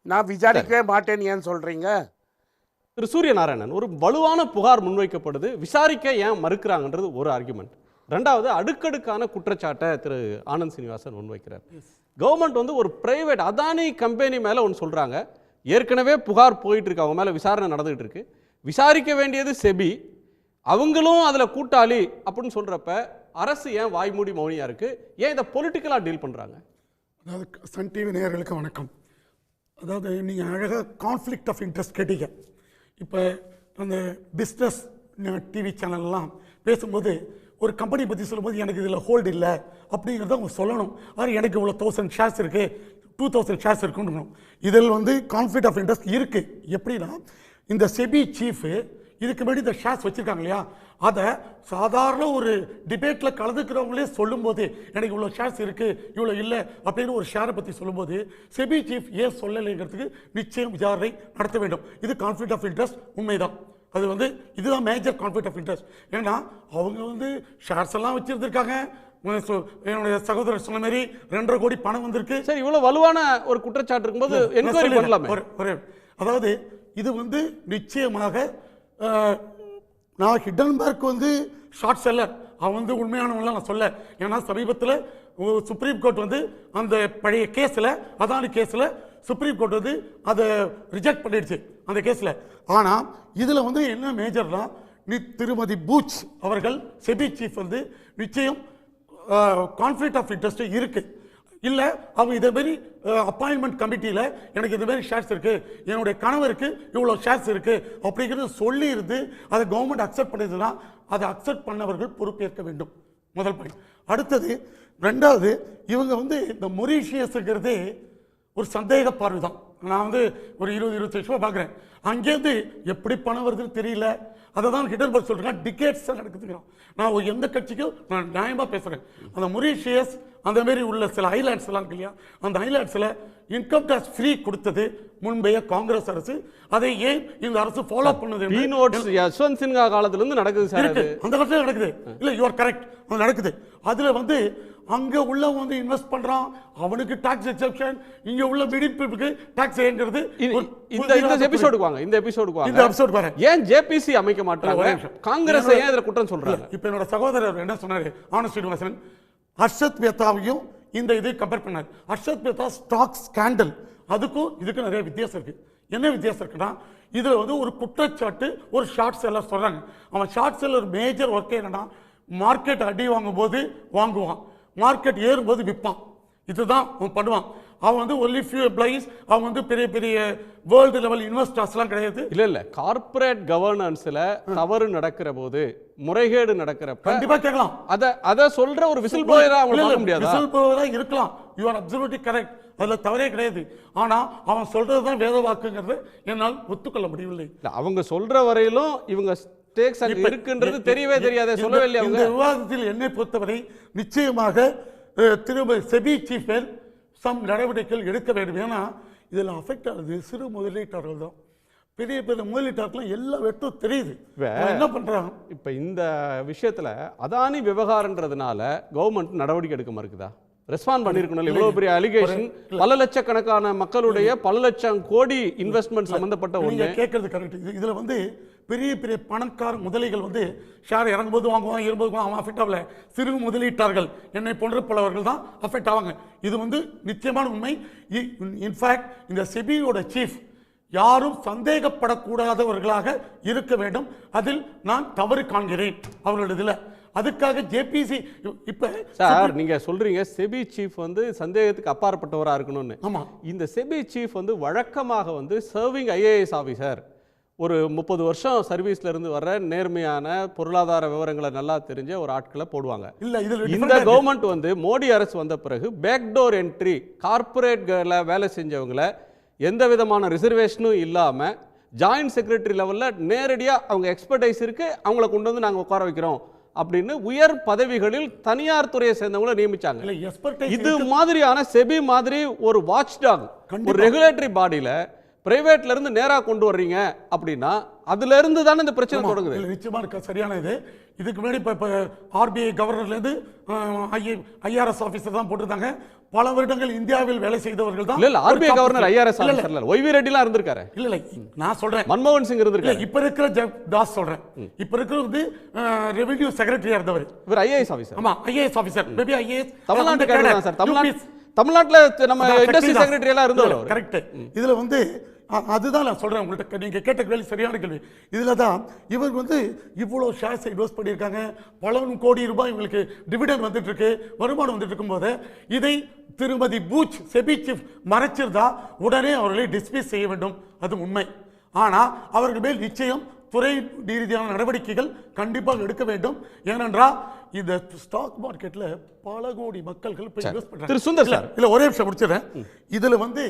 நான் விசாரிக்கவே மாட்டேன்னு ஏன் சொல்கிறீங்க? திரு சூரியநாராயணன், ஒரு வலுவான புகார் முன்வைக்கப்படுது, விசாரிக்க ஏன் மறுக்கிறாங்கன்றது ஒரு ஆர்குமெண்ட். 2வது, அடுக்கடுக்கான குற்றச்சாட்டை திரு ஆனந்த் சீனிவாசன் முன்வைக்கிறார். கவர்மெண்ட் ஒரு பிரைவேட் அதானி கம்பெனி மேலே ஒன்று சொல்கிறாங்க, ஏற்கனவே புகார் போயிட்டு இருக்கு, அவங்க மேலே விசாரணை நடந்துகிட்டு இருக்கு, விசாரிக்க வேண்டியது செபி, அவங்களும் அதில் கூட்டாளி அப்படின்னு சொல்கிறப்ப அரசு ஏன் வாய்மூடி மௌனியாக இருக்குது? ஏன் இதை பொலிட்டிக்கலாக டீல் பண்ணுறாங்க? அதாவது சன் டிவி நேயர்களுக்கு வணக்கம். அதாவது நீங்கள் அழகாக கான்ஃப்ளிக்ட் ஆஃப் இன்ட்ரெஸ்ட் கேட்டீங்க. இப்போ அந்த பிஸ்னஸ் டிவி சேனல்லாம் பேசும்போது ஒரு கம்பெனி பற்றி சொல்லும்போது எனக்கு இதில் ஹோல்டு இல்லை அப்படிங்கிறத அவங்க சொல்லணும். அது எனக்கு இவ்வளோ 1000 ஷேர்ஸ் இருக்குது, 2000 ஷேர்ஸ் இருக்குன்னு. இதில் கான்ஃப்ளிக்ட் ஆஃப் இன்ட்ரெஸ்ட் இருக்குது. எப்படின்னா, இந்த செபி சீஃபு இதுக்கு முன்னாடி இந்த ஷேர்ஸ் வச்சுருக்காங்க இல்லையா, அதை சாதாரண ஒரு டிபேட்டில் கலந்துக்கிறவங்களே சொல்லும்போது எனக்கு இவ்வளோ ஷேர்ஸ் இருக்குது இவ்வளோ இல்லை அப்படின்னு ஒரு ஷேரை பற்றி சொல்லும்போது செபி சீஃப் ஏன் சொல்லலைங்கிறதுக்கு நிச்சயம் விசாரணை நடத்த வேண்டும். இது கான்ஃப்ளிக்ட் ஆஃப் இன்ட்ரெஸ்ட் உண்மைதான். அது இதுதான் மேஜர் கான்ஃப்ளிக்ட் ஆஃப் இன்ட்ரெஸ்ட். ஏன்னா அவங்க ஷேர்ஸ் எல்லாம் வச்சுருந்துருக்காங்க. என்னுடைய சகோதரர் சொன்ன மாதிரி 2.5 கோடி பணம் வந்திருக்கு. சரி, இவ்வளோ வலுவான ஒரு குற்றச்சாட்டு இருக்கும்போது என்கொயரி பண்ணலாமே. அதாவது இது நிச்சயமாக நான் ஹிடன்பர்க் ஷார்ட் செல்லர், அவன் உண்மையானவங்களாம் நான் சொல்ல. ஏன்னா சமீபத்தில் சுப்ரீம் கோர்ட் அந்த பழைய கேஸில், அதானி கேஸில் சுப்ரீம் கோர்ட் அதை ரிஜெக்ட் பண்ணிடுச்சு அந்த கேஸில். ஆனால் இதில் என்ன மேஜர்னா, திருமதி பூச் அவர்கள் செபி சீஃப் நிச்சயம் கான்ஃப்ளிக்ட் ஆஃப் இன்ட்ரெஸ்ட் இருக்குது. இல்லை அவங்க இதே மாதிரி அப்பாயின்மெண்ட் கமிட்டியில் எனக்கு இந்த மாதிரி ஷேர்ஸ் இருக்குது, என்னுடைய கணவருக்கு இவ்வளோ ஷேர்ஸ் இருக்குது அப்படிங்கிறது சொல்லி இருந்து அதை கவர்மெண்ட் அக்செப்ட் பண்ணிதுன்னா அதை அக்செப்ட் பண்ணவர்கள் பொறுப்பேற்க வேண்டும். முதல் பாயிண்ட். அடுத்தது ரெண்டாவது, இவங்க வந்து இந்த மொரீஷியஸுங்கிறதே ஒரு சந்தேக பார்வை தான். நான் வந்து ஒரு 20-25 வருஷமாக பார்க்குறேன். அங்கேருந்து எப்படி பணம் வருதுன்னு தெரியல. அதை தான் ஹிடன்பர்க் சொல்கிறேன், டிகேட்ஸாக நடக்குதுங்கிறோம். நான் எந்த கட்சிக்கும் நான் நியாயமாக பேசுகிறேன். அந்த மொரீஷியஸ் அந்த மாதிரி உள்ள சில ஐலாண்ட்ஸ் எல்லாம் இருக்கு இல்லையா, அந்த ஐலாண்ட்ஸில் இன்கம் டேக்ஸ் ஃப்ரீ கொடுத்தது முன்பைய காங்கிரஸ் அரசு. அதை ஏன் இந்த அரசு ஃபாலோ பண்ணுது? யஷ்வந்த் சின்ஹா காலத்திலிருந்து நடக்குது சார். அந்த காலத்தில் நடக்குது. இல்லை, யூ ஆர் கரெக்ட், அது நடக்குது. அதில் வந்து அங்கே உள்ளவங்க வந்து இன்வெஸ்ட் பண்ணுறான், அவனுக்கு டாக்ஸ் எக்ஸெப்ஷன், இங்கே உள்ள மிடில் பீப்புளுக்கு டாக்ஸ் ஏங்கிறது. இந்த எபிசோடுக்கு வாங்க, இந்த எபிசோடுக்கு வாங்க. இந்த எபிசோடு பாருங்க. ஏன் ஜேபிசி அமைக்க மாட்டாங்க? காங்கிரஸ் ஏன் இதில் குற்றம் சொல்றாங்க? இப்போ என்னோட சகோதரர் என்ன சொன்னாரு, ஆனந்த் ஸ்ரீனிவாசன், ஹர்ஷத் மேத்தாவையும் இந்த இதை கம்பேர் பண்ணார். ஹர்ஷத் மேத்தா ஸ்டாக் ஸ்கேண்டல், அதுக்கும் இதுக்கும் நிறைய வித்தியாசம் இருக்கு. என்ன வித்தியாசம் இருக்குன்னா, இதில் வந்து ஒரு குற்றச்சாட்டு ஒரு ஷார்ட் செல்லர் சொல்றாங்க. அவன் ஷார்ட் செல்லர் மேஜர் ஒர்க் என்னன்னா, மார்க்கெட் அடி வாங்கும் போது வாங்குவான், மார்க்கெட் ஏறும்போது விற்பான். இதுதான் அவன் பண்ணுவான். அவன் வந்து ஒன்லி ஃபியூ எம்ப்ளாயீஸ், அவன் வந்து பெரிய பெரிய வேர்ல்டு லெவல் இன்வெஸ்டர்ஸ்லாம் கிடையாது. இல்ல கார்ப்பரேட் கவர்னன்ஸ்ல தவறு நடக்கிற போது, முறைகேடு நடக்கிறப்ப கண்டிப்பா கேட்கலாம். அத சொல்ற ஒரு விசில் ப்ளோயரா அவங்க பார்க்க முடியாது. விசில் ப்ளோயரா இருக்கலாம், யூ ஆர் அப்சல்யூட்லி கரெக்ட், அதுல தவறே கிடையாது. ஆனா அவன் சொல்றதுதான் வேத வாக்குங்கிறது என்னால் ஒத்துக்கொள்ள முடியவில்லை. அவங்க சொல்ற வரையிலும் இவங்க ஸ்டேக்ஸ் அங்க இருக்குன்றது தெரியவே தெரியாத, சொல்லவே இல்லை. இந்த விவாதத்தில் என்னை பொறுத்தவரை நிச்சயமாக திரும்ப செபி சீஃப் சம் நடவடிக்கைகள் எடுக்க வேண்டும். ஏன்னா இதில் அஃபெக்ட் ஆகுது சிறு முதலீட்டாளர்கள் தான். பெரிய பெரிய முதலீட்டாளர்கள் எல்லா வெட்டும் தெரியுது, என்ன பண்றாங்க. இப்போ இந்த விஷயத்துல அதானி விவகாரன்றதுனால கவர்மெண்ட் நடவடிக்கை எடுக்க மறுக்குதா? ரெஸ்பாண்ட் பண்ணிருக்கணும். இவ்வளவு பெரிய அலிகேஷன், பல லட்சக்கணக்கான மக்களுடைய பல லட்சம் கோடி இன்வெஸ்ட்மெண்ட் சம்பந்தப்பட்ட ஒன்று. கேட்கறது கரெக்ட். இதுல வந்து பெரிய பெரிய பணக்கார முதலிகள் வந்து ஷேர் இறங்கும்போது வாங்குவாங்க, ஏறும்போது அவன் அஃபெக்ட் ஆகல. சிறு முதலீட்டாளர்கள் என்னை போன்ற பலவர்கள் தான் அஃபெக்ட் ஆவாங்க. இது வந்து நிச்சயமான உண்மை. இன்ஃபேக்ட் இந்த செபியோட சீஃப் யாரும் சந்தேகப்படக்கூடாதவர்களாக இருக்க வேண்டும். அதில் நான் தவறு காண்கிறேன் அவர்களதில். அதுக்காக ஜேபிசி இப்ப சார் நீங்க சொல்றீங்க செபி சீஃப் வந்து சந்தேகத்துக்கு அப்பாற்பட்டவராக இருக்கணும்னு. ஆமா, இந்த செபி சீஃப் வந்து வழக்கமாக வந்து சர்விங் ஐஏஎஸ் ஆஃபீஸர், ஒரு 30 வருஷம் சர்வீஸ்ல இருந்து வர்ற நேர்மையான பொருளாதார விவரங்களை நல்லா தெரிஞ்ச ஒரு ஆட்களை போடுவாங்க. இந்த கவர்மெண்ட் வந்து மோடி அரசு வந்த பிறகு பேக்டோர் என்ட்ரி, கார்பரேட்ல வேலை செஞ்சவங்களை எந்த விதமான ரிசர்வேஷனும் இல்லாம ஜாயிண்ட் செக்ரட்டரி லெவல்ல நேரடியா அவங்க எக்ஸ்பர்டைஸ் இருக்கு, அவங்களை கொண்டு வந்து நாங்கள் உட்கார வைக்கிறோம் அப்படின்னு உயர் பதவிகளில் தனியார் துறையை சேர்ந்தவங்களை நியமிச்சாங்க. இது மாதிரியான செபி மாதிரி ஒரு வாட்ச் டாக், ஒரு ரெகுலேட்டரி பாடியில பிரைவேட்ல இருந்து நேரா கொண்டு வர்றீங்க அப்படின்னா அதுல இருந்து தானே இந்த பிரச்சனை தொடங்குது. நிச்சயமா சரியான இது. இதுக்கு முன்னாடி இப்போ ஆர்பிஐ கவர்னர்ல இருந்து ஐஆர்எஸ் ஆபீசர் தான் போட்டிருந்தாங்க. பல வருடங்கள் இந்தியாவில் வேலை செய்தவர்கள் தான். இல்ல ஆர்பிஐ கவர்னர் ஐஆர்எஸ் ஆபீசர் இல்ல, ஒய்வி ரெட்டிலாம் இருந்திருக்காரு. இல்ல நான் சொல்றேன் மன்மோகன் சிங் இருந்திருக்காரு. இப்ப இருக்கிற தாஸ் சொல்றேன், இப்ப இருக்கிற வந்து ரெவென்யூ செக்ரட்டரியா இருந்தவர். இவர் ஐஏஎஸ் ஆபீசர். ஆமா, ஐஏஎஸ் ஆபீசர். மேபி ஐஏஎஸ் தமிழ்நாட்டுக்காரர் தான் சார். தமிழ்நாட்டுல நம்ம இண்டஸ்ட்ரி செக்ரட்டரி எல்லாம் இருந்தவர். கரெக்ட். இதுல வந்து அதுதான் நான் சொல்றேன் உங்கள்கிட்ட, நீங்க கேட்ட கேள்வி சரியான கேள்வி. இதுல தான் இவர் வந்து இவ்வளவு ஷேர்ஸ் இன்வெஸ்ட் பண்ணியிருக்காங்க, பல கோடி ரூபாய் இவங்களுக்கு டிவிடெண்ட் வந்துட்டு இருக்கு, வருமானம் வந்துட்டு இருக்கும் போது இதை திருமதி பூச் செபி சீஃப் மறைச்சிருந்தா உடனே அவர்களை டிஸ்மிஸ் செய்ய வேண்டும், அது உண்மை. ஆனா அவர்கள் மேல் நிச்சயம் துறை ரீதியான நடவடிக்கைகள் கண்டிப்பாக எடுக்க வேண்டும். ஏனென்றால் இந்த ஸ்டாக் மார்க்கெட்ல பல கோடி மக்கள் இன்வெஸ்ட் பண்றாங்க. இல்ல ஒரே நிமிஷம் முடிச்சிடறேன். இதுல வந்து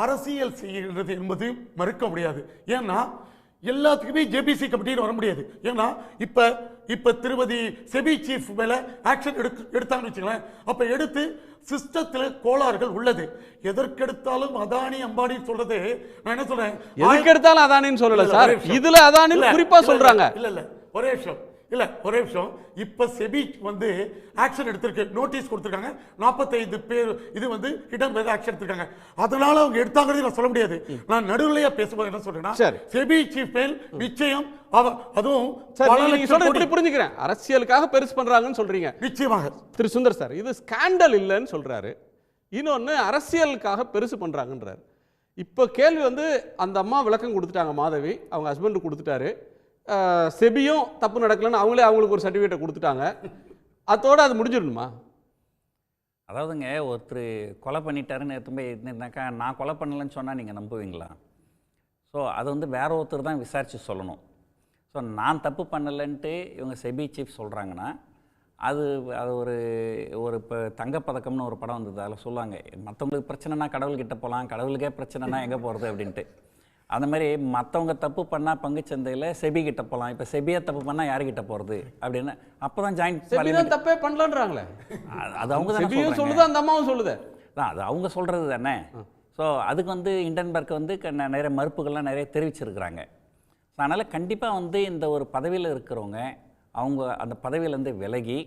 அரசியல் செய்கிறது என்பது மறுக்க முடியாது. ஏன்னா எல்லாத்துக்குமே ஜேபிசி கமிட்டின்னு வர முடியாது. ஏன்னா இப்ப திருமதி செபி சீஃப் மேல ஆக்ஷன் எடுத்தாங்கன்னு வச்சுக்கலாம். அப்ப எடுத்து சிஸ்டத்தில் கோளாறுகள் உள்ளது. எதற்கெடுத்தாலும் அதானி அம்பானி சொல்றது, நான் என்ன சொல்றேன், எதற்கெடுத்தாலும் அதானின்னு சொல்லல சார், இதுல அதானி குறிப்பா சொல்றாங்க. இல்ல ஒரே விஷயம், ஒரே விஷயம். இப்ப செபி வந்து ஆக்ஷன் எடுத்திருக்கு, நோட்டீஸ் கொடுத்திருக்காங்க. 45 பேர் இது வந்து ஹிடன் மீது ஆக்ஷன் எடுத்திருக்காங்க. அதனால அவங்க எடுத்தாங்கன்னு நான் சொல்ல முடியாது. நான் நடுநிலையா பேசும்போது என்ன சொல்றேன்னா, செபி சீஃப் மேல் நிச்சயம் அதுவும் புரிஞ்சுக்கிறேன், அரசியலுக்காக பெருசு பண்றாங்கன்னு சொல்றீங்க. நிச்சயமாக திரு சுந்தர் சார் இது ஸ்கேண்டல் இல்லைன்னு சொல்றாரு, இன்னொன்னு அரசியலுக்காக பெருசு பண்றாங்கன்றாரு. இப்ப கேள்வி வந்து அந்த அம்மா விளக்கம் கொடுத்துட்டாங்க, மாதவி அவங்க ஹஸ்பண்ட் கொடுத்துட்டாரு, செபியும் தப்பு நடக்கலன்னு அவங்களே அவங்களுக்கு ஒரு சர்டிஃபிகேட்டை கொடுத்துட்டாங்க, அதோட அது முடிஞ்சிடணுமா? அதாவதுங்க ஒருத்தர் கொலை பண்ணிட்டாருன்னு எடுத்து போய் இருந்தாக்கா நான் கொலை பண்ணலைன்னு சொன்னால் நீங்கள் நம்புவீங்களா? ஸோ அதை வந்து வேற ஒருத்தர் தான் விசாரித்து சொல்லணும். ஸோ நான் தப்பு பண்ணலைன்ட்டு இவங்க செபி சீஃப் சொல்கிறாங்கன்னா அது அது ஒரு ஒரு இப்போ தங்கப்பதக்கம்னு ஒரு படம் வந்தது, அதில் சொல்லுவாங்க மற்றவங்களுக்கு பிரச்சனைனா கடவுள்கிட்ட போகலாம், கடவுளுக்கே பிரச்சனைனா எங்கே போகிறது அப்படின்ட்டு. அந்த மாதிரி மற்றவங்க தப்பு பண்ணால் பங்குச்சந்தையில் செபி கிட்ட போகலாம், இப்போ செபியை தப்பு பண்ணால் யார்கிட்ட போகிறது அப்படின்னு. அப்போ தான் ஜாயின்ட் தப்பே பண்ணலான்றாங்களே, அது அவங்க தான் சொல்லுது, அந்த அம்மாவும் சொல்லுது தான், அது அவங்க சொல்கிறது தானே. ஸோ அதுக்கு வந்து இண்டன்பர்க் வந்து நிறைய மறுப்புகள்லாம் நிறைய தெரிவிச்சிருக்கிறாங்க. ஸோ அதனால் கண்டிப்பாக வந்து இந்த ஒரு பதவியில் இருக்கிறவங்க அவங்க அந்த பதவியிலேருந்து விலகி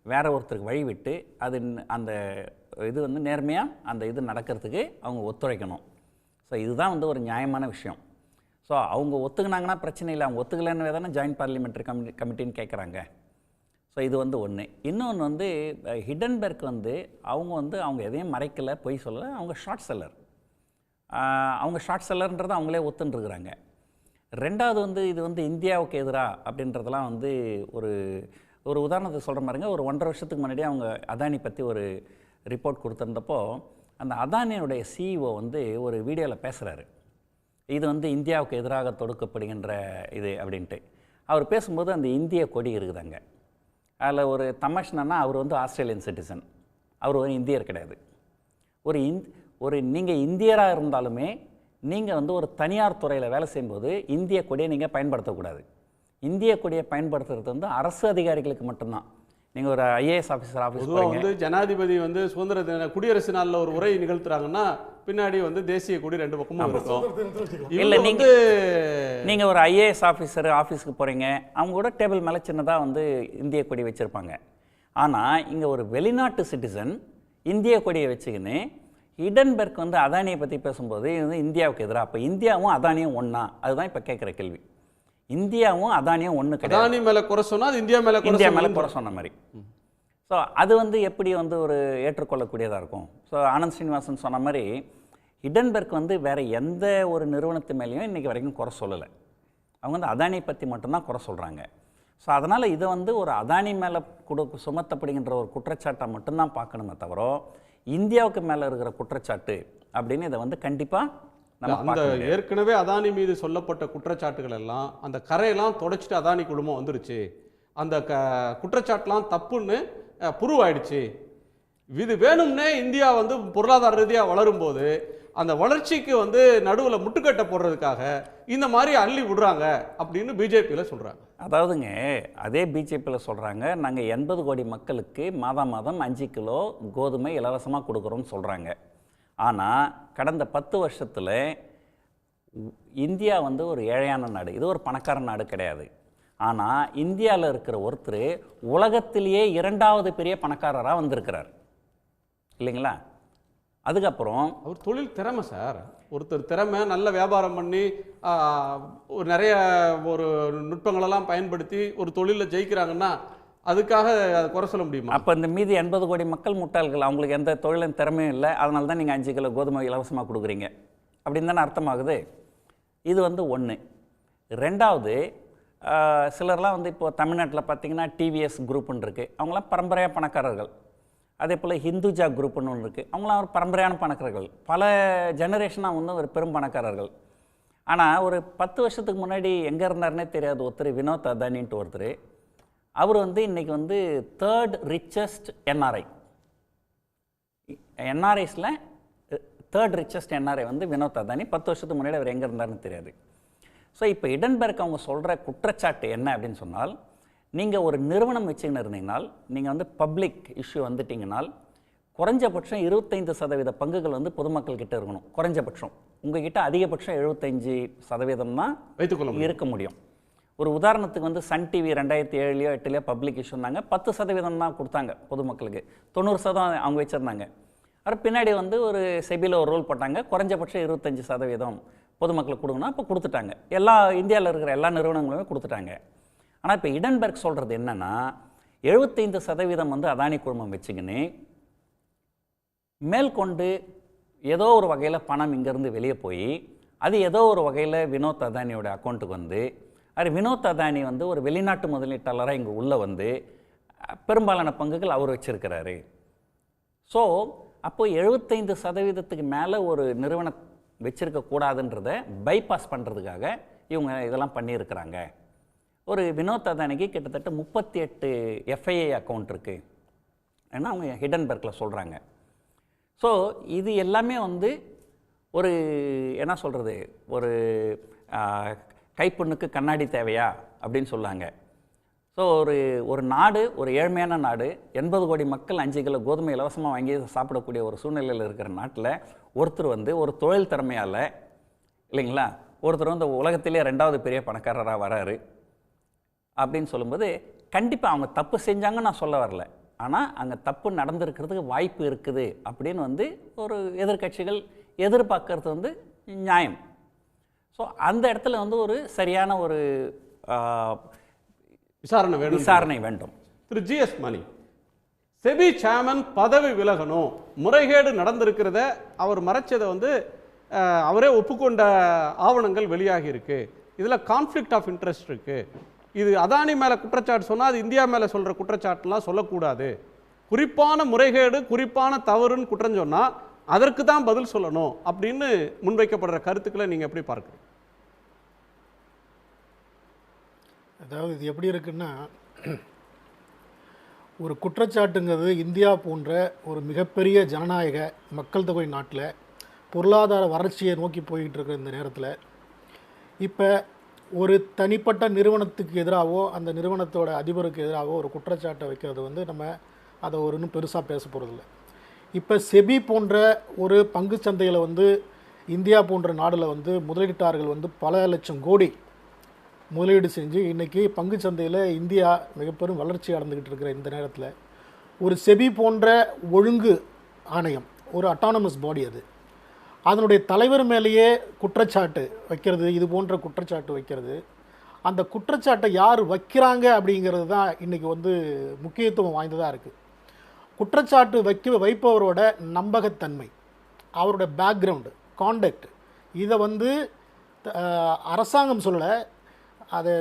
வேற ஒருத்தருக்கு வழி விட்டு அது அந்த இது வந்து நேர்மையாக அந்த இது நடக்கிறதுக்கு அவங்க ஒத்துழைக்கணும். ஸோ இதுதான் வந்து ஒரு நியாயமான விஷயம். ஸோ அவங்க ஒத்துக்கினாங்கன்னா பிரச்சனை இல்லை, அவங்க ஒத்துக்கலைன்னு தானே ஜாயின்ட் பார்லிமெண்ட்ரி கமிட்டின்னு கேட்குறாங்க. ஸோ இது வந்து ஒன்று. இன்னொன்று வந்து ஹிடன்பர்க் வந்து அவங்க எதையும் மறைக்கலை, பொய் சொல்லலை, அவங்க ஷார்ட் செல்லர். அவங்க ஷார்ட் செல்லர்ன்றதை அவங்களே ஒத்துன்ருக்குறாங்க. ரெண்டாவது வந்து இது வந்து இந்தியாவுக்கு எதிராக அப்படின்றதெல்லாம் வந்து ஒரு உதாரணத்தை சொல்கிற மாதிரிங்க. ஒரு 1.5 வருஷத்துக்கு முன்னாடி அவங்க அதானி பற்றி ஒரு ரிப்போர்ட் கொடுத்துருந்தப்போ அந்த அதானியோடைய சிஇஓ வந்து ஒரு வீடியோவில் பேசுகிறாரு, இது வந்து இந்தியாவுக்கு எதிராக தொடுக்கப்படுகின்ற இது அப்படின்ட்டு. அவர் பேசும்போது அந்த இந்திய கொடி இருக்குதாங்க. அதில் ஒரு தமாஷ்னா அவர் வந்து ஆஸ்திரேலியன் சிட்டிசன், அவர் ஒரு இந்தியர் கிடையாது. நீங்கள் இந்தியராக இருந்தாலுமே நீங்கள் வந்து ஒரு தனியார் துறையில் வேலை செய்யும்போது இந்திய கொடியை நீங்கள் பயன்படுத்தக்கூடாது. இந்திய கொடியை பயன்படுத்துறது வந்து அரசு அதிகாரிகளுக்கு மட்டும்தான். நீங்கள் ஒரு ஐஏஎஸ் ஆஃபீஸ் வந்து ஜனாதிபதி வந்து சுதந்திர தின குடியரசு நாளில் ஒரு உரை நிகழ்த்துறாங்கன்னா பின்னாடி வந்து தேசிய கொடி 2 பக்கமும் இருக்கும். இல்லை நீங்கள் ஒரு ஐஏஎஸ் ஆஃபீஸுக்கு போகிறீங்க, அவங்க கூட டேபிள் மேலே சின்னதாக வந்து இந்திய கொடி வச்சுருப்பாங்க. ஆனால் இங்கே ஒரு வெளிநாட்டு சிட்டிசன் இந்திய கொடியை வச்சுக்கின்னு ஹிடன்பர்க் வந்து அதானியை பற்றி பேசும்போது இது வந்து இந்தியாவுக்கு எதிராக. அப்போ இந்தியாவும் அதானியும் ஒன்றா? அதுதான் இப்போ கேட்குற கேள்வி. இந்தியாவும் அதானியும் ஒன்று கிடையாது. அதானி மேலே குறை சொன்னால் அது இந்தியா மேலே குறை சொன்ன மாதிரி. ஸோ அது வந்து எப்படி வந்து ஒரு ஏற்றுக்கொள்ளக்கூடியதாக இருக்கும்? ஸோ ஆனந்த் ஸ்ரீனிவாசன் சொன்ன மாதிரி ஹிடன்பர்க் வந்து வேறு எந்த ஒரு நிறுவனத்து மேலேயும் இன்றைக்கி வரைக்கும் குறை சொல்லலை. அவங்க வந்து அதானியை பற்றி மட்டும்தான் குறை சொல்கிறாங்க. ஸோ அதனால் இதை வந்து ஒரு அதானி மேலே சுமத்தப்படுகின்ற ஒரு குற்றச்சாட்டை மட்டும்தான் பார்க்கணுமே தவிர இந்தியாவுக்கு மேலே இருக்கிற குற்றச்சாட்டு அப்படின்னு இதை வந்து கண்டிப்பாக அந்த ஏற்கனவே அதானி மீது சொல்லப்பட்ட குற்றச்சாட்டுகள் எல்லாம் அந்த கரையெல்லாம் தொடச்சிட்டு அதானி குழுமம் வந்துருச்சு, அந்த குற்றச்சாட்டுலாம் தப்புன்னு ப்ரூவ் ஆயிடுச்சு. இது வேணும்னே இந்தியா வந்து பொருளாதார ரீதியாக வளரும்போது அந்த வளர்ச்சிக்கு வந்து நடுவில் முட்டுக்கட்டை போடுறதுக்காக இந்த மாதிரி அள்ளி விடுறாங்க அப்படின்னு பிஜேபியில் சொல்கிறாங்க. அதாவதுங்க அதே பிஜேபியில் சொல்கிறாங்க, நாங்கள் 80 கோடி மக்களுக்கு மாதம் 5 கிலோ கோதுமை இலவசமாக கொடுக்குறோன்னு சொல்கிறாங்க. ஆனால் கடந்த 10 வருஷத்தில் இந்தியா வந்து ஒரு ஏழையான நாடு, இது ஒரு பணக்கார நாடு கிடையாது. ஆனால் இந்தியாவில் இருக்கிற ஒருத்தர் உலகத்திலேயே 2வது பெரிய பணக்காரராக வந்திருக்கிறார் இல்லைங்களா? அதுக்கப்புறம் அவர் தொழில் திறமை சார், ஒருத்தர் திறமை நல்ல வியாபாரம் பண்ணி நிறைய ஒரு நுட்பங்களெல்லாம் பயன்படுத்தி ஒரு தொழிலில் ஜெயிக்கிறாங்கன்னா அதுக்காக அதை குறை சொல்ல முடியுமா? அப்போ இந்த மீதி 80 கோடி மக்கள் முட்டாள்கள், அவங்களுக்கு எந்த தொழிலும் திறமையும் இல்லை, அதனால தான் நீங்கள் 5 கிலோ கோதுமை இலவசமாக கொடுக்குறீங்க அப்படின்னு தானே அர்த்தமாகுது. இது வந்து ஒன்று. ரெண்டாவது, சிலர்லாம் வந்து இப்போது தமிழ்நாட்டில் பார்த்திங்கன்னா டிவிஎஸ் குரூப்புன்னு இருக்குது, அவங்களாம் பரம்பரையாக பணக்காரர்கள். அதே போல் ஹிந்துஜா குரூப்புன்னு ஒன்று இருக்குது, அவங்களாம் ஒரு பரம்பரையான பணக்காரர்கள், பல ஜெனரேஷனாக வந்து ஒரு பெரும் பணக்காரர்கள். ஆனால் ஒரு 10 வருஷத்துக்கு முன்னாடி எங்கே இருந்தாருன்னே தெரியாது ஒருத்தர், வினோத் அதானின்ட்டு ஒருத்தர். அவர் வந்து இன்றைக்கி வந்து 3rd richest NRI. NRIஸில் 3rd richest NRI வந்து வினோத் அதானி. 10 வருஷத்துக்கு முன்னாடி அவர் எங்கே இருந்தாருன்னு தெரியாது. ஸோ இப்போ ஹிடன்பர்க் அவங்க சொல்கிற குற்றச்சாட்டு என்ன அப்படின்னு சொன்னால், நீங்கள் ஒரு நிறுவனம் வச்சுக்கின்னு இருந்தீங்கனால், நீங்கள் வந்து பப்ளிக் இஷ்யூ வந்துட்டிங்கனால் குறைஞ்சபட்சம் 25% பங்குகள் வந்து பொதுமக்கள்கிட்ட இருக்கணும். குறைஞ்சபட்சம் உங்ககிட்ட அதிகபட்சம் 75% தான் வைத்துக்கொள்ள இருக்க முடியும். ஒரு உதாரணத்துக்கு வந்து சன் டிவி 2007 8 பப்ளிக் இஷ்யூனாங்க, 10% தான் கொடுத்தாங்க பொதுமக்களுக்கு, 90% அவங்க வச்சுருந்தாங்க. அப்புறம் பின்னாடி வந்து ஒரு செபியில் ஒரு ரூல் போட்டாங்க, குறைஞ்சபட்சம் 25% பொதுமக்களுக்கு கொடுக்கணும். அப்போ கொடுத்துட்டாங்க, எல்லா இந்தியாவில் இருக்கிற எல்லா நிறுவனங்களுமே கொடுத்துட்டாங்க. ஆனால் இப்போ ஹிடன்பர்க் சொல்கிறது என்னென்னா, 75% வந்து அதானி குழுமம் வச்சுக்கின்னு மேற்கொண்டு ஏதோ ஒரு வகையில் பணம் இங்கேருந்து வெளியே போய் அது ஏதோ ஒரு வகையில் வினோத் அதானியோட அக்கௌண்ட்டுக்கு வந்து, அது வினோத் அதானி வந்து ஒரு வெளிநாட்டு முதலீட்டாளராக இங்கே உள்ளே வந்து பெரும்பாலான பங்குகள் அவர் வச்சுருக்கிறாரு. ஸோ அப்போது 75% மேலே ஒரு நிறுவனம் வச்சுருக்கக்கூடாதுன்றதை பைபாஸ் பண்ணுறதுக்காக இவங்க இதெல்லாம் பண்ணியிருக்கிறாங்க. ஒரு வினோத் அதானிக்கு கிட்டத்தட்ட 38 FII அக்கௌண்ட் இருக்குது ஏன்னா அவங்க ஹிடன்பர்க்கில் சொல்கிறாங்க. ஸோ இது எல்லாமே வந்து ஒரு என்ன சொல்கிறது, ஒரு கைப்புண்ணுக்கு கண்ணாடி தேவையா அப்படின்னு சொல்லாங்க. ஸோ ஒரு நாடு, ஒரு ஏழ்மையான நாடு, 80 கோடி மக்கள் 5 கிலோ கோதுமை இலவசமாக வாங்கி சாப்பிடக்கூடிய ஒரு சூழ்நிலையில் இருக்கிற நாட்டில் ஒருத்தர் வந்து ஒரு தொழில் திறமையால் இல்லைங்களா, ஒருத்தர் வந்து உலகத்திலே 2வது பெரிய பணக்காரராக வராரு அப்படின்னு சொல்லும்போது கண்டிப்பாக அவங்க தப்பு செஞ்சாங்கன்னு நான் சொல்ல வரல, ஆனால் அங்கே தப்பு நடந்திருக்கிறதுக்கு வாய்ப்பு இருக்குது அப்படின்னு வந்து ஒரு எதிர்க்கட்சிகள் எதிர்பார்க்கறது வந்து நியாயம். ஸோ அந்த இடத்துல வந்து ஒரு சரியான ஒரு விசாரணை வேண்டும். திரு GS மணி, செபி சேர்மன் பதவி விலகணும், முறைகேடு நடந்திருக்கிறத அவர் மறைச்சதை வந்து அவரே ஒப்புக்கொண்ட ஆவணங்கள் வெளியாகி இருக்கு, இதில் கான்ஃப்ளிக்ட் ஆஃப் இன்ட்ரெஸ்ட் இருக்கு, இது அதானி மேலே குற்றச்சாட்டு சொன்னால் அது இந்தியா மேலே சொல்கிற குற்றச்சாட்டுலாம் சொல்லக்கூடாது, குறிப்பான முறைகேடு குறிப்பான தவறுன்னு குற்றம் சொன்னால் அதற்கு தான் பதில் சொல்லணும் அப்படின்னு முன்வைக்கப்படுற கருத்துக்களை நீங்கள் எப்படி பார்க்குறீங்க? அதாவது இது எப்படி இருக்குன்னா, ஒரு குற்றச்சாட்டுங்கிறது இந்தியா போன்ற ஒரு மிகப்பெரிய ஜனநாயக மக்கள் தொகை நாட்டில் பொருளாதார வறட்சியை நோக்கி போய்கிட்டு இருக்கிற இந்த நேரத்தில் இப்போ ஒரு தனிப்பட்ட நிறுவனத்துக்கு எதிராகவோ அந்த நிறுவனத்தோட அதிபருக்கு எதிராகவோ ஒரு குற்றச்சாட்டை வைக்கிறது வந்து நம்ம அதை ஒரு இன்னும் பெருசாக பேச போகிறதில்ல. இப்போ செபி போன்ற ஒரு பங்கு சந்தையில் வந்து இந்தியா போன்ற நாடில் வந்து முதலீட்டாளர்கள் வந்து பல லட்சம் கோடி முதலீடு செஞ்சு இன்றைக்கி பங்குச்சந்தையில் இந்தியா மிகப்பெரும் வளர்ச்சி அடைந்துக்கிட்டு இருக்கிற இந்த நேரத்தில் ஒரு செபி போன்ற ஒழுங்கு ஆணையம், ஒரு அட்டானமஸ் பாடி, அது அதனுடைய தலைவர் மேலேயே குற்றச்சாட்டு வைக்கிறது, இது போன்ற குற்றச்சாட்டு வைக்கிறது, அந்த குற்றச்சாட்டை யார் வைக்கிறாங்க அப்படிங்கிறது தான் இன்றைக்கி வந்து முக்கியத்துவம் வாய்ந்ததாக இருக்குது. குற்றச்சாட்டு வைப்பவரோட நம்பகத்தன்மை, அவரோட பேக்ரவுண்டு, காண்டக்ட், இதை வந்து அரசாங்கம் சொல்லலை, அதை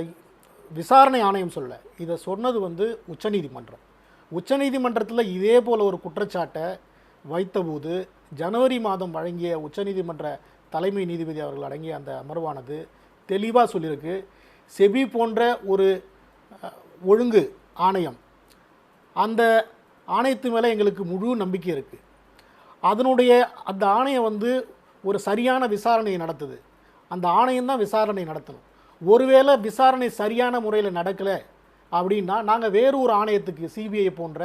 விசாரணை ஆணையம் சொல்லலை, இதை சொன்னது வந்து உச்சநீதிமன்றம். உச்சநீதிமன்றத்தில் இதே போல் ஒரு குற்றச்சாட்டை வைத்தபோது ஜனவரி மாதம் வழங்கிய உச்சநீதிமன்ற தலைமை நீதிபதி அவர்கள் அடங்கிய அந்த அமர்வானது தெளிவாக சொல்லியிருக்கு, செபி போன்ற ஒரு ஒழுங்கு ஆணையம், அந்த ஆணையத்து மேலே எங்களுக்கு முழு நம்பிக்கை இருக்குது, அதனுடைய அந்த ஆணையம் வந்து ஒரு சரியான விசாரணையை நடத்துது, அந்த ஆணையம் தான் விசாரணை நடத்தணும். ஒருவேளை விசாரணை சரியான முறையில் நடக்கலை அப்படின்னா நாங்கள் வேறு ஒரு ஆணையத்துக்கு, சிபிஐ போன்ற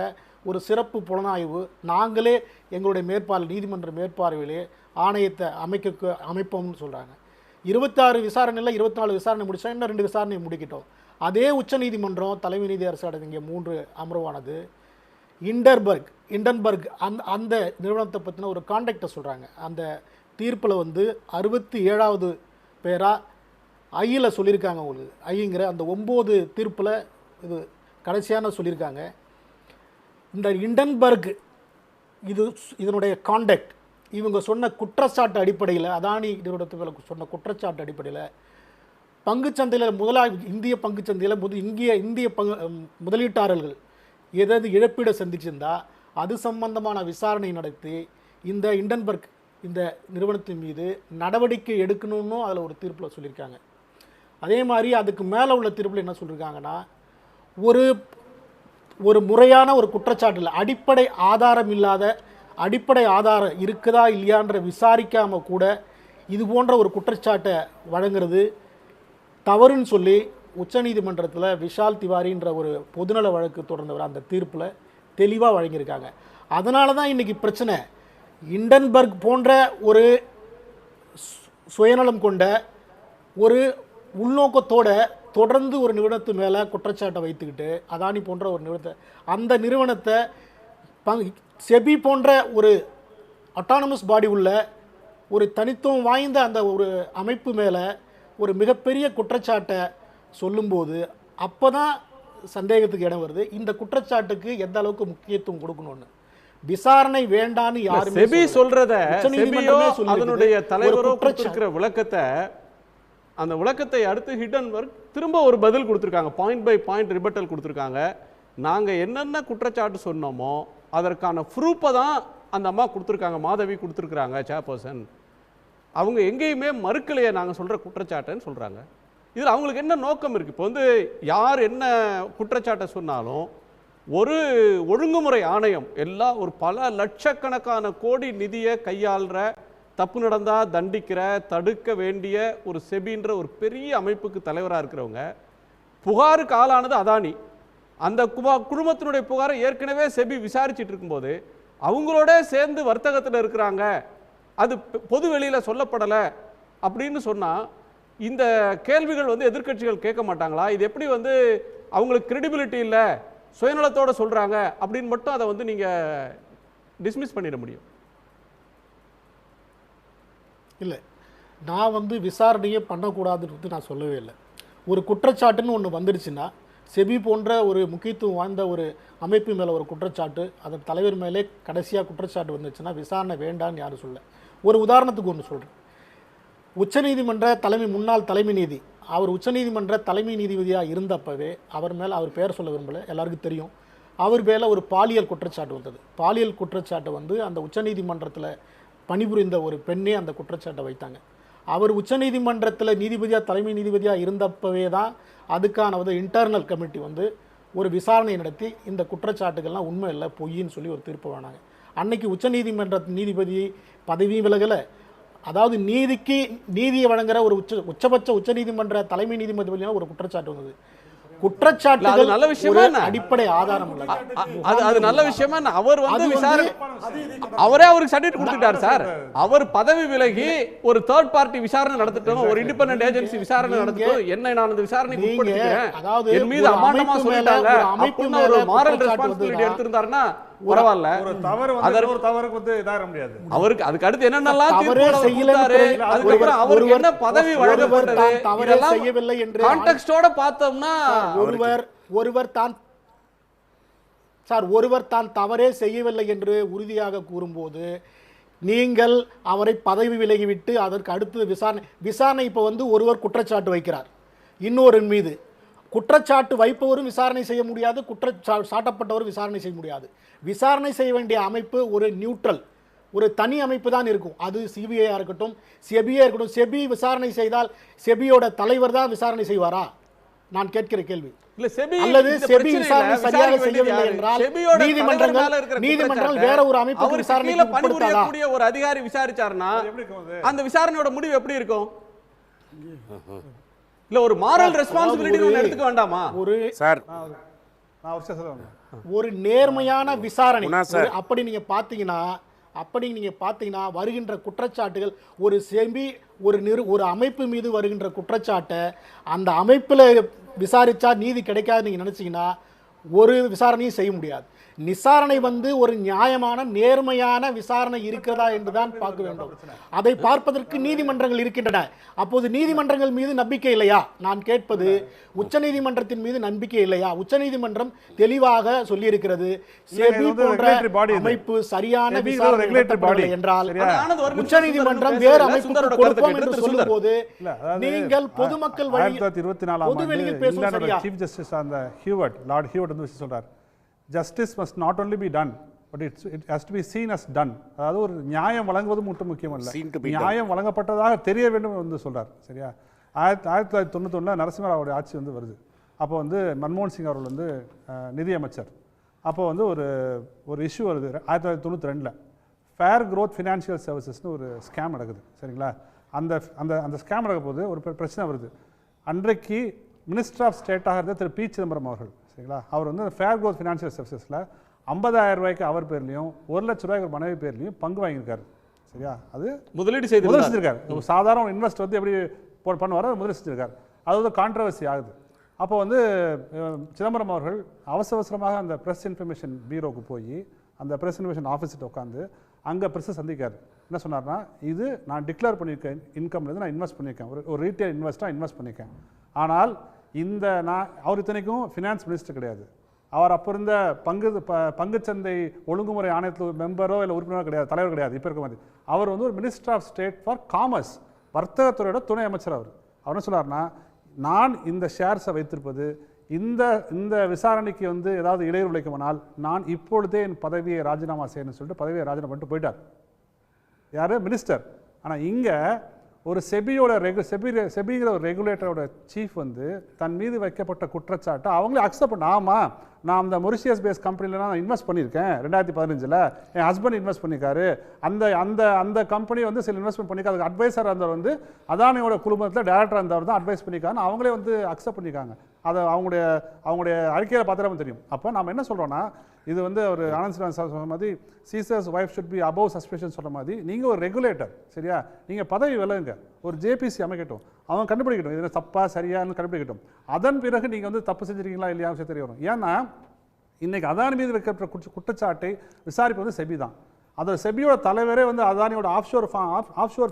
ஒரு சிறப்பு புலனாய்வு நாங்களே எங்களுடைய நீதிமன்ற மேற்பார்வையிலே ஆணையத்தை அமைப்போம்னு சொல்கிறாங்க. 26 விசாரணையில் 24 விசாரணை முடித்தா இன்னும் 2 விசாரணை முடிக்கிட்டோம். அதே உச்சநீதிமன்றம் தலைமை நீதி அரசு அடங்கிய 3 அமர்வானது இண்டன்பர்க் அந்த நிறுவனத்தை பற்றின ஒரு கான்டெக்டை சொல்கிறாங்க. அந்த தீர்ப்பில் வந்து 67வது பேராக ஐயில் சொல்லியிருக்காங்க. உங்களுக்கு ஐங்கிற அந்த 9 தீர்ப்பில் இது கடைசியான சொல்லியிருக்காங்க. இந்த இண்டன்பர்க் இதனுடைய கான்டக்ட், இவங்க சொன்ன குற்றச்சாட்டு அடிப்படையில், அதானி நிறுவனத்தில் சொன்ன குற்றச்சாட்டு அடிப்படையில் பங்குச்சந்தையில் இந்திய பங்குச்சந்தையில் இந்திய முதலீட்டாளர்கள் ஏதாவது இழப்பீடை சந்திச்சிருந்தா அது சம்பந்தமான விசாரணை நடத்தி இந்த இண்டன்பர்க் இந்த நிறுவனத்தின் மீது நடவடிக்கை எடுக்கணும்னு அதில் ஒரு தீர்ப்பில் சொல்லியிருக்காங்க. அதே மாதிரி அதுக்கு மேலே உள்ள தீர்ப்பில் என்ன சொல்லியிருக்காங்கன்னா, ஒரு முறையான ஒரு குற்றச்சாட்டில் அடிப்படை ஆதாரம் இருக்குதா இல்லையான்ற விசாரிக்காமல் கூட இது போன்ற ஒரு குற்றச்சாட்டை வழங்குறது தவறுன்னு சொல்லி உச்சநீதிமன்றத்தில் விஷால் திவாரின்ற ஒரு பொதுநல வழக்கு தொடர்ந்தவர் அந்த தீர்ப்பில் தெளிவாக வழங்கியிருக்காங்க. அதனால தான் இன்றைக்கி பிரச்சனை. இண்டன்பர்க் போன்ற ஒரு சுயநலம் கொண்ட ஒரு உள்நோக்கத்தோட தொடர்ந்து ஒரு நிறுவனத்து மேலே குற்றச்சாட்டை வைத்துக்கிட்டு, அதானி போன்ற ஒரு அந்த நிறுவனத்தை செபி போன்ற ஒரு அட்டானமஸ் பாடி உள்ள ஒரு தனித்துவம் வாய்ந்த அந்த ஒரு அமைப்பு மேலே ஒரு மிகப்பெரிய குற்றச்சாட்டை சொல்லும்போது அப்போ தான் சந்தேகத்துக்கு இடம் வருது. இந்த குற்றச்சாட்டுக்கு எந்த அளவுக்கு முக்கியத்துவம் கொடுக்கணும்னு விசாரணை வேண்டான்னு யாருமே செபி சொல்றத, செபியோ அதனுடைய தலைவரோ கொடுத்திருக்கிற விளக்கத்தை, அந்த விளக்கத்தை அடுத்து ஹிடன்பர்க் திரும்ப ஒரு பதில் கொடுத்துருக்காங்க, பாயிண்ட் பை பாயிண்ட் ரிபட்டல் கொடுத்துருக்காங்க. நாங்கள் என்னென்ன குற்றச்சாட்டு சொன்னோமோ அதற்கான ப்ரூஃபை தான் அந்த அம்மா கொடுத்துருக்காங்க, மாதவி கொடுத்துருக்குறாங்க சேர்பர்சன். அவங்க எங்கேயுமே மறுக்கலையே நாங்கள் சொல்கிற குற்றச்சாட்டுன்னு சொல்கிறாங்க. இதில் அவங்களுக்கு என்ன நோக்கம் இருக்குது? இப்போ வந்து யார் என்ன குற்றச்சாட்டை சொன்னாலும் ஒரு ஒழுங்குமுறை ஆணையம் எல்லாம் ஒரு பல லட்சக்கணக்கான கோடி நிதியை கையாளுற, தப்பு நடந்தால் தண்டிக்கிற, தடுக்க வேண்டிய ஒரு செபின்ற ஒரு பெரிய அமைப்புக்கு தலைவராக இருக்கிறவங்க புகாருக்கு ஆளானது அதானி. அந்த குழுமத்தினுடைய புகாரை ஏற்கனவே செபி விசாரிச்சுட்டு இருக்கும்போது அவங்களோட சேர்ந்து வர்த்தகத்தில் இருக்கிறாங்க, அது பொது வெளியில் சொல்லப்படலை அப்படின்னு சொன்னால் இந்த கேள்விகள் வந்து எதிர்க்கட்சிகள் கேட்க மாட்டாங்களா? இது எப்படி வந்து அவங்களுக்கு கிரெடிபிலிட்டி இல்லை, சுயநலத்தோடு சொல்கிறாங்க அப்படின்னு மட்டும் அதை வந்து நீங்கள் டிஸ்மிஸ் பண்ணிட முடியும்? இல்லை, நான் வந்து விசாரணையே பண்ணக்கூடாதுன்னு நான் சொல்லவே இல்லை. ஒரு குற்றச்சாட்டுன்னு ஒன்று வந்துடுச்சுன்னா, செபி போன்ற ஒரு முக்கியத்துவம் வாய்ந்த ஒரு அமைப்பு மேலே ஒரு குற்றச்சாட்டு, அதன் தலைவர் மேலே கடைசியாக குற்றச்சாட்டு வந்துச்சுன்னா விசாரணை வேண்டான்னு யாரும் சொல்ல. ஒரு உதாரணத்துக்கு ஒன்று சொல்கிறேன். உச்சநீதிமன்ற முன்னாள் தலைமை நீதி, அவர் உச்சநீதிமன்ற தலைமை நீதிபதியாக இருந்தப்பவே அவர் மேலே, அவர் பேர் சொல்ல விரும்பலை, எல்லாருக்கும் தெரியும், அவர் மேலே ஒரு பாலியல் குற்றச்சாட்டு வந்தது. பாலியல் குற்றச்சாட்டு வந்து அந்த உச்சநீதிமன்றத்தில் பணிபுரிந்த ஒரு பெண்ணே அந்த குற்றச்சாட்டை வைத்தாங்க. அவர் உச்சநீதிமன்றத்தில் நீதிபதியாக தலைமை நீதிபதியாக இருந்தப்பவே தான் அதுக்கான வந்து இன்டர்னல் கமிட்டி வந்து ஒரு விசாரணை நடத்தி இந்த குற்றச்சாட்டுகள்லாம் உண்மை இல்லை, பொய்ன்னு சொல்லி ஒரு தீர்ப்பு வாங்கினாங்க. அன்னைக்கு உச்சநீதிமன்ற நீதிபதி பதவி விலகலை, அதாவது நீதியை வழங்குற ஒரு உச்சபட்ச உச்சநீதிமன்ற தலைமை நீதிபதி ஒரு குற்றச்சாட்டு வந்தது. குற்றச்சாட்டு நல்ல விஷயமா, அடிப்படை ஆதாரம் இல்லை, அது நல்ல விஷயமா? அவர் வந்து விசாரணை அவரே அவருக்கு சர்டிஃபிகேட் கொடுத்துட்டார் சார். அவர் பதவி விலகி ஒரு தேர்ட் பார்ட்டி விசாரணை நடத்திட்டோம், ஒரு இண்டிபெண்டன்ட் ஏஜென்சி விசாரணை நடத்திட்டோம், என்ன நான் அந்த விசாரணைக்கு உட்படுத்திக்கிறேன், என் மீது அமாண்டமா சொல்லிட்டாங்க அப்படின்னு ஒரு மாரல் ரெஸ்பான்சிபிலிட்டி எடுத்திருந்தாருன்னா பரவாயில்ல. ஒரு தவறு வந்து ஒரு தவறுக்கு வந்து இதாக முடியாது. அவருக்கு அதுக்கு அடுத்து என்னென்னலாம் தீர்ப்பு, அதுக்கப்புறம் அவருக்கு என்ன பதவி வழங்கப்பட்டது, இதெல்லாம் செய்யவில்லை என்று கான்டெக்ஸ்டோட பார்த்தோம்னா ஒருவர் தான் தவறே செய்யவில்லை என்று உறுதியாக கூறும்போது நீங்கள் அவரை பதவி விலகிவிட்டு அதற்கு அடுத்து விசாரணை இப்போ வந்து ஒருவர் குற்றச்சாட்டு வைக்கிறார், இன்னொரு மீது குற்றச்சாட்டு வைப்பவரும் விசாரணை செய்ய முடியாது, சாட்டப்பட்டவரும் விசாரணை செய்ய முடியாது. விசாரணை செய்ய வேண்டிய அமைப்பு ஒரு நியூட்ரல், ஒரு தனி அமைப்பு தான் இருக்கும். அது சிபிஐயா இருக்கட்டும், செபியா இருக்கட்டும். செபி விசாரணை செய்தால் செபியோட தலைவர் தான் விசாரணை செய்வாரா? நான் கேட்கிற கேள்வி. அல்லது செபி விசாரணை சரியாக செய்யவில்லை என்றால் நீதிமன்றங்கள் வேற ஒரு அமைப்பு விசாரணை பணிபுரியக்கூடிய ஒரு அதிகாரி விசாரிச்சாருன்னா அந்த விசாரணையோட முடிவு எப்படி இருக்கும்? இல்ல ஒரு மாரல் ரெஸ்பான்சிபிலிட்டி ஒன்னு எடுத்துக்க வேண்டாமா? ஒரு சார் ஒரு நேர்மையான விசாரணை அப்படி நீங்க பாத்தீங்கன்னா வருகின்ற குற்றச்சாட்டுகள் ஒரு செபி ஒரு அமைப்பு மீது வருகின்ற குற்றச்சாட்டை அந்த அமைப்புல விசாரிச்சா நீதி கிடைக்காது நீங்க நினைச்சீங்கன்னா ஒரு விசாரணையும் செய்ய முடியாது. விசாரணை வந்து ஒரு நியாயமான நேர்மையான விசாரணை இருக்கிறதா என்றுதான் பார்க்க வேண்டும். அதை பார்ப்பதற்கு நீதிமன்றங்கள் இருக்கின்றன. அப்போது நீதிமன்றங்கள் மீது நம்பிக்கை இல்லையா? நான் கேட்பது, உச்சநீதிமன்றத்தின் மீது நம்பிக்கை இல்லையா? உச்சநீதிமன்றம் தெளிவாக சொல்லியிருக்கிறது, செபி போன்ற அமைப்பு சரியான விசாரணை என்றால் உச்சநீதிமன்றம் வேறு அமைப்புக்கு கொடுப்போம் என்று சொல்லும் போது நீங்கள் பொதுமக்கள் வழி 1924 பேசும் சரியா? சீஃப் ஜஸ்டிஸ் அந்த லார்ட் ஹியூவர்ட் வந்து சொல்றார், justice must not only be done but it has to be seen as done. அதாவது ஒரு நியாயம் வழங்குவது மட்டும் முக்கியமல்ல, நியாயம் வழங்கப்பட்டதாக தெரிய வேண்டும் என்று சொல்றார். சரியா? 1991 நரசிம்மராவுடைய ஆட்சி வந்து வருது. அப்போ வந்து மன்மோகன் சிங் அவர்கள் வந்து நிதியமைச்சர். அப்போ வந்து ஒரு இஷ்யூ வருது 1992 ஃபேர் க்ரோத் ஃபினான்ஷியல் சர்வீசஸ்னு ஒரு ஸ்கேம் நடக்குது. சரிங்களா? அந்த ஸ்கேம் நடக்க போது ஒரு பிரச்சனை வருது. அன்றைக்கு மினிஸ்டர் ஆஃப் ஸ்டேட்டாக இருந்த திரு பி சிதம்பரம் அவர்கள், சரிங்களா, அவர் வந்து ஃபேர் க்ரோத் ஃபினான்ஷியல் சர்வீசஸில் 50,000 ரூபாய்க்கு அவர் பேர்லையும் 1 லட்ச ரூபாய்க்கு ஒரு மனைவி பேர்லையும் பங்கு வாங்கியிருக்காரு. சரியா? அது முதலீடு செஞ்சிருக்காரு. ஒரு சாதாரண இன்வெஸ்ட் வந்து எப்படி பண்ணுவாரோ முதலீடு செஞ்சிருக்காரு. அது வந்து கான்ட்ரவர்சி ஆகுது. அப்போ வந்து சிதம்பரம் அவர்கள் அவசரமாக அந்த ப்ரெஸ் இன்ஃபர்மேஷன் பீரோவுக்கு போய் அந்த ப்ரெஸ் இன்ஃபர்மேஷன் ஆஃபீஸில் உட்காந்து அங்கே ப்ரெஸ்ஸை சந்திக்கார். என்ன சொன்னார்னா, இது நான் டிக்ளேர் பண்ணியிருக்கேன், இன்கம்லேருந்து நான் இன்வெஸ்ட் பண்ணியிருக்கேன், ஒரு ரீட்டைல் இன்வெஸ்ட்டாக இன்வெஸ்ட் பண்ணியிருக்கேன். ஆனால் அவர் இத்தனைக்கும் ஃபினான்ஸ் மினிஸ்டர் கிடையாது, அவர் அப்போ இருந்த பங்குச்சந்தை ஒழுங்குமுறை ஆணையத்தில் மெம்பரோ இல்லை உறுப்பினரோ கிடையாது, தலைவர் கிடையாது. இப்போ இருக்க மாதிரி அவர் வந்து ஒரு minister of state for commerce, வர்த்தகத்துறையோட துணை அமைச்சர். அவர் என்ன சொன்னார்னா, நான் இந்த ஷேர்ஸை வைத்திருப்பது இந்த விசாரணைக்கு வந்து ஏதாவது இடையூறு விளைக்குமானால் நான் இப்பொழுதே என் பதவியை ராஜினாமா செய்யணும்னு சொல்லிட்டு பதவியை ராஜினாமா பண்ணிட்டு போயிட்டார். யார்? மினிஸ்டர். ஆனால் இங்கே ஒரு செபிங்கிற ஒரு ரெகுலேட்டரோட சீஃப் வந்து தன் மீது வைக்கப்பட்ட குற்றச்சாட்டை அவங்களே அக்செப்ட் பண்ண, ஆமாம் நான் அந்த மொரிஷியஸ் பேஸ் கம்பெனியில் நான் இன்வெஸ்ட் பண்ணியிருக்கேன் 2015 என் ஹஸ்பண்ட் இன்வெஸ்ட் பண்ணியிருக்காரு, அந்த கம்பெனி வந்து சில இன்வெஸ்ட்மெண்ட் பண்ணியிருக்காரு, அதுக்கு அட்வைசராக இருந்தவர் வந்து அதானியோட குழுமத்தில் டேரக்டராக இருந்தவர் தான் அட்வைஸ் பண்ணியிருக்காருன்னு அவங்களே வந்து அக்செப்ட் பண்ணியிருக்காங்க. அதை அவங்களுடைய அறிக்கையில் பார்த்துட்டு தெரியும். அப்போ நம்ம என்ன சொல்கிறோன்னா, இது வந்து ஒரு ஆனந்த் ஸ்ரீனிவாசன் சார் சொன்ன மாதிரி scissors wife should be above suspension சொல்கிற மாதிரி நீங்கள் ஒரு ரெகுலேட்டர், சரியா? நீங்கள் பதவி விலகுங்க, ஒரு ஜேபிசி அமைக்கட்டும், அவன் கண்டுபிடிக்கட்டும் இதில் தப்பா சரியானு கண்டுபிடிக்கட்டும். அதன் பிறகு நீங்கள் வந்து தப்பு செஞ்சுருக்கீங்களா இல்லையா விஷயம் தெரிய வரும். ஏன்னா இன்றைக்கி அதானி மீது வைக்கப்பட்ட குற்றச்சாட்டை விசாரிப்பு வந்து செபி தான். அந்த செபியோட தலைவரே வந்து அதானியோட ஆஃப்ஷோர்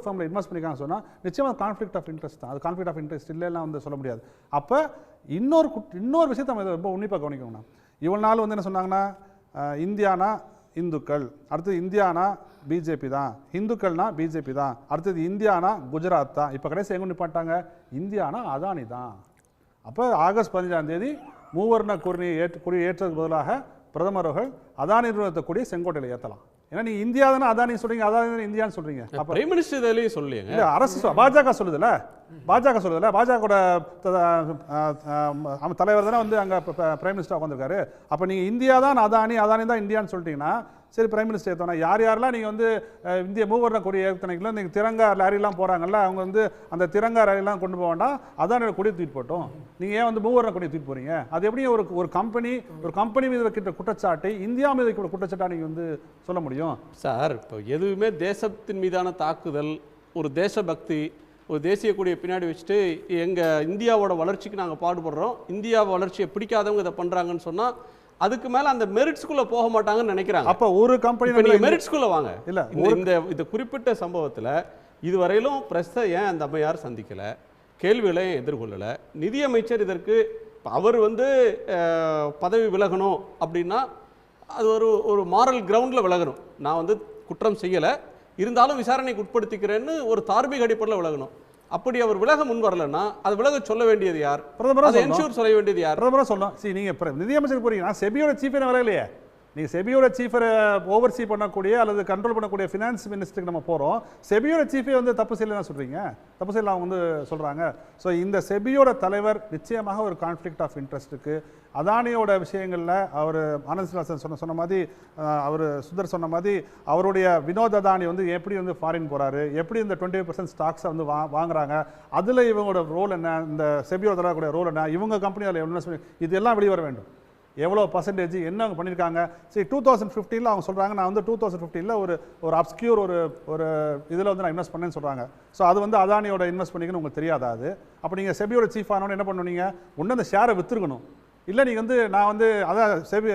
ஃபார்மில் இன்வெஸ்ட் பண்ணிக்காங்க சொன்னால் நிச்சயமாக கான்ஃப்ளிக்ட் ஆஃப் இன்ட்ரெஸ்ட் தான். அது கான்ஃப்ளிக்ட் ஆஃப் இன்ட்ரெஸ்ட் இல்லைன்னா வந்து சொல்ல முடியாது. அப்போ இன்னொரு விஷயத்தை நம்ம ரொம்ப உன்னிப்பாக கவனிக்கணும்னா, இவ்வளோ நாள் வந்து என்ன சொன்னாங்கன்னா, இந்தியானா இந்துக்கள், அடுத்தது இந்தியானா பிஜேபி தான், இந்துக்கள்னா பிஜேபி தான், அடுத்தது இந்தியானா குஜராத் தான், இப்போ கடைசி எங்கே நிப்பாட்டாங்க, இந்தியானா அதானி தான். அப்போ ஆகஸ்ட் 15ஆம் தேதி மூவர்ண கொடியை ஏற்றதுக்கு பதிலாக பிரதமர் அவர்கள் அதானி நிறுவனத்தை கூடிய செங்கோட்டையில் ஏற்றலாம். ஏன்னா நீங்க இந்தியா தானே அதானி சொல்றீங்க, அதானி இந்தியான்னு சொல்றீங்க. அப்ப பிரைம் மினிஸ்டர் இதெல்லாம் சொல்லுங்க. இல்ல அரசு பாஜக சொல்லுதுல, பாஜகவோட தலைவர் தானே வந்து அங்க பிரைம் மினிஸ்டர் உட்காந்துருக்காரு. அப்ப நீங்க இந்தியா தான் அதானி, அதானி தான் இந்தியான்னு சொல்லிட்டீங்கன்னா சரி பிரைம் மினிஸ்டர் ஏற்றோன்னா யாரெல்லாம் நீங்கள் வந்து இந்திய மூவர்ண கொடி ஏற்றனைக்குள்ள நீங்கள் திரங்கா லாரிலாம் போகிறாங்கல்ல, அவங்க வந்து அந்த திரங்கா லாரிலாம் கொண்டு போக வேண்டாம், அதானோட கொடியை தூக்கிட்டு போட்டோம். நீங்கள் ஏன் வந்து மூவர்ண கொடியை தூக்கிட்டு போகிறீங்க? அது எப்படி ஒரு கம்பெனி மீது வைக்கிற குற்றச்சாட்டை இந்தியா மீது வைக்கிற குற்றச்சாட்டை நீங்கள் வந்து சொல்ல முடியும்? சார், இப்போ எதுவுமே தேசத்தின் மீதான தாக்குதல், ஒரு தேசபக்தி, ஒரு தேசிய கொடியை பின்னாடி வச்சுட்டு எங்கள் இந்தியாவோட வளர்ச்சிக்கு நாங்கள் பாடுபடுறோம், இந்தியா வளர்ச்சியை பிடிக்காதவங்க இதை பண்ணுறாங்கன்னு சொன்னால் அதுக்கு மேல அந்த மெரிட்ஸ்குள்ள போக மாட்டாங்கன்னு நினைக்கிறாங்க. அப்ப ஒரு கம்பெனி நீங்க மெரிட்ஸ்குள்ள வாங்க. இல்ல இந்த குறிப்பிட்ட சம்பவத்துல இதுவரையிலும் பிரஸ்ஸை ஏன் அந்த அம்மையார் சந்திக்கல, கேள்விகளை எதிர்கொள்ளல, நிதியமைச்சர் இதற்கு அவர் வந்து பதவி விலகணும் அப்படின்னா அது ஒரு மாரல் கிரவுண்ட்ல விலகணும். நான் வந்து குற்றம் செய்யல, இருந்தாலும் விசாரணைக்கு உட்படுத்திக்கிறேன்னு ஒரு தார்மீக அடிப்படையில் விலகணும். அப்படி அவர் விலக முன் வரலன்னா அது விலக சொல்ல வேண்டியது யார்? பிரதமர் என்ஷூர் சொல்ல வேண்டியது யார்? பிரதமர் சொல்லணும். சரி, நீங்க நிதியமைச்சர் போறீங்கன்னா செபியோட சீஃப் விலகலையே. நீங்கள் செபியோட சீஃபரை ஓவர்சீ பண்ணக்கூடிய அல்லது கண்ட்ரோல் பண்ணக்கூடிய ஃபினான்ஸ் மினிஸ்டருக்கு நம்ம போகிறோம். செபியோட சீஃபே வந்து தப்பு செய்யலாம் சொல்கிறீங்க, தப்பு செய்யலாம் அவங்க வந்து சொல்கிறாங்க. ஸோ இந்த செபியோட தலைவர் நிச்சயமாக ஒரு கான்ஃப்ளிக்ட் ஆஃப் இன்ட்ரெஸ்ட் இருக்குது. அதானியோட விஷயங்களில் அவர் ஆனந்த் ஸ்ரீனிவாசன் சொன்ன மாதிரி, அவர் சுந்தர் சொன்ன மாதிரி, அவருடைய வினோத் அதானி வந்து எப்படி வந்து ஃபாரின் போகிறாரு, எப்படி இந்த 25% ஸ்டாக்ஸை வந்து வாங்குறாங்க, அதில் இவங்களோட ரோல் என்ன, இந்த செபியோட தலைவருடைய ரோல் என்ன, இவங்க கம்பெனியில் இன்வெஸ்ட்மெண்ட், இதெல்லாம் வெளியே வர வேண்டும். எவ்வளோ பர்சன்டேஜ் என்ன அவங்க பண்ணியிருக்காங்க. சரி, 2015 அவங்க சொல்கிறாங்க நான் வந்து 2015 ஒரு அப்ஸ்கியூர் ஒரு இதில் வந்து நான் இன்வெஸ்ட் பண்ணேன்னு சொல்கிறாங்க. ஸோ அது வந்து அதானியோட இன்வெஸ்ட் பண்ணிங்கன்னு உங்களுக்கு தெரியாதா? அது அப்போ நீங்கள் செபியோட சீஃப் ஆனோன்னு என்ன பண்ணுவீங்க? ஒன்று அந்த ஷேரை விற்றுக்கணும், இல்லை நீங்கள் வந்து நான் வந்து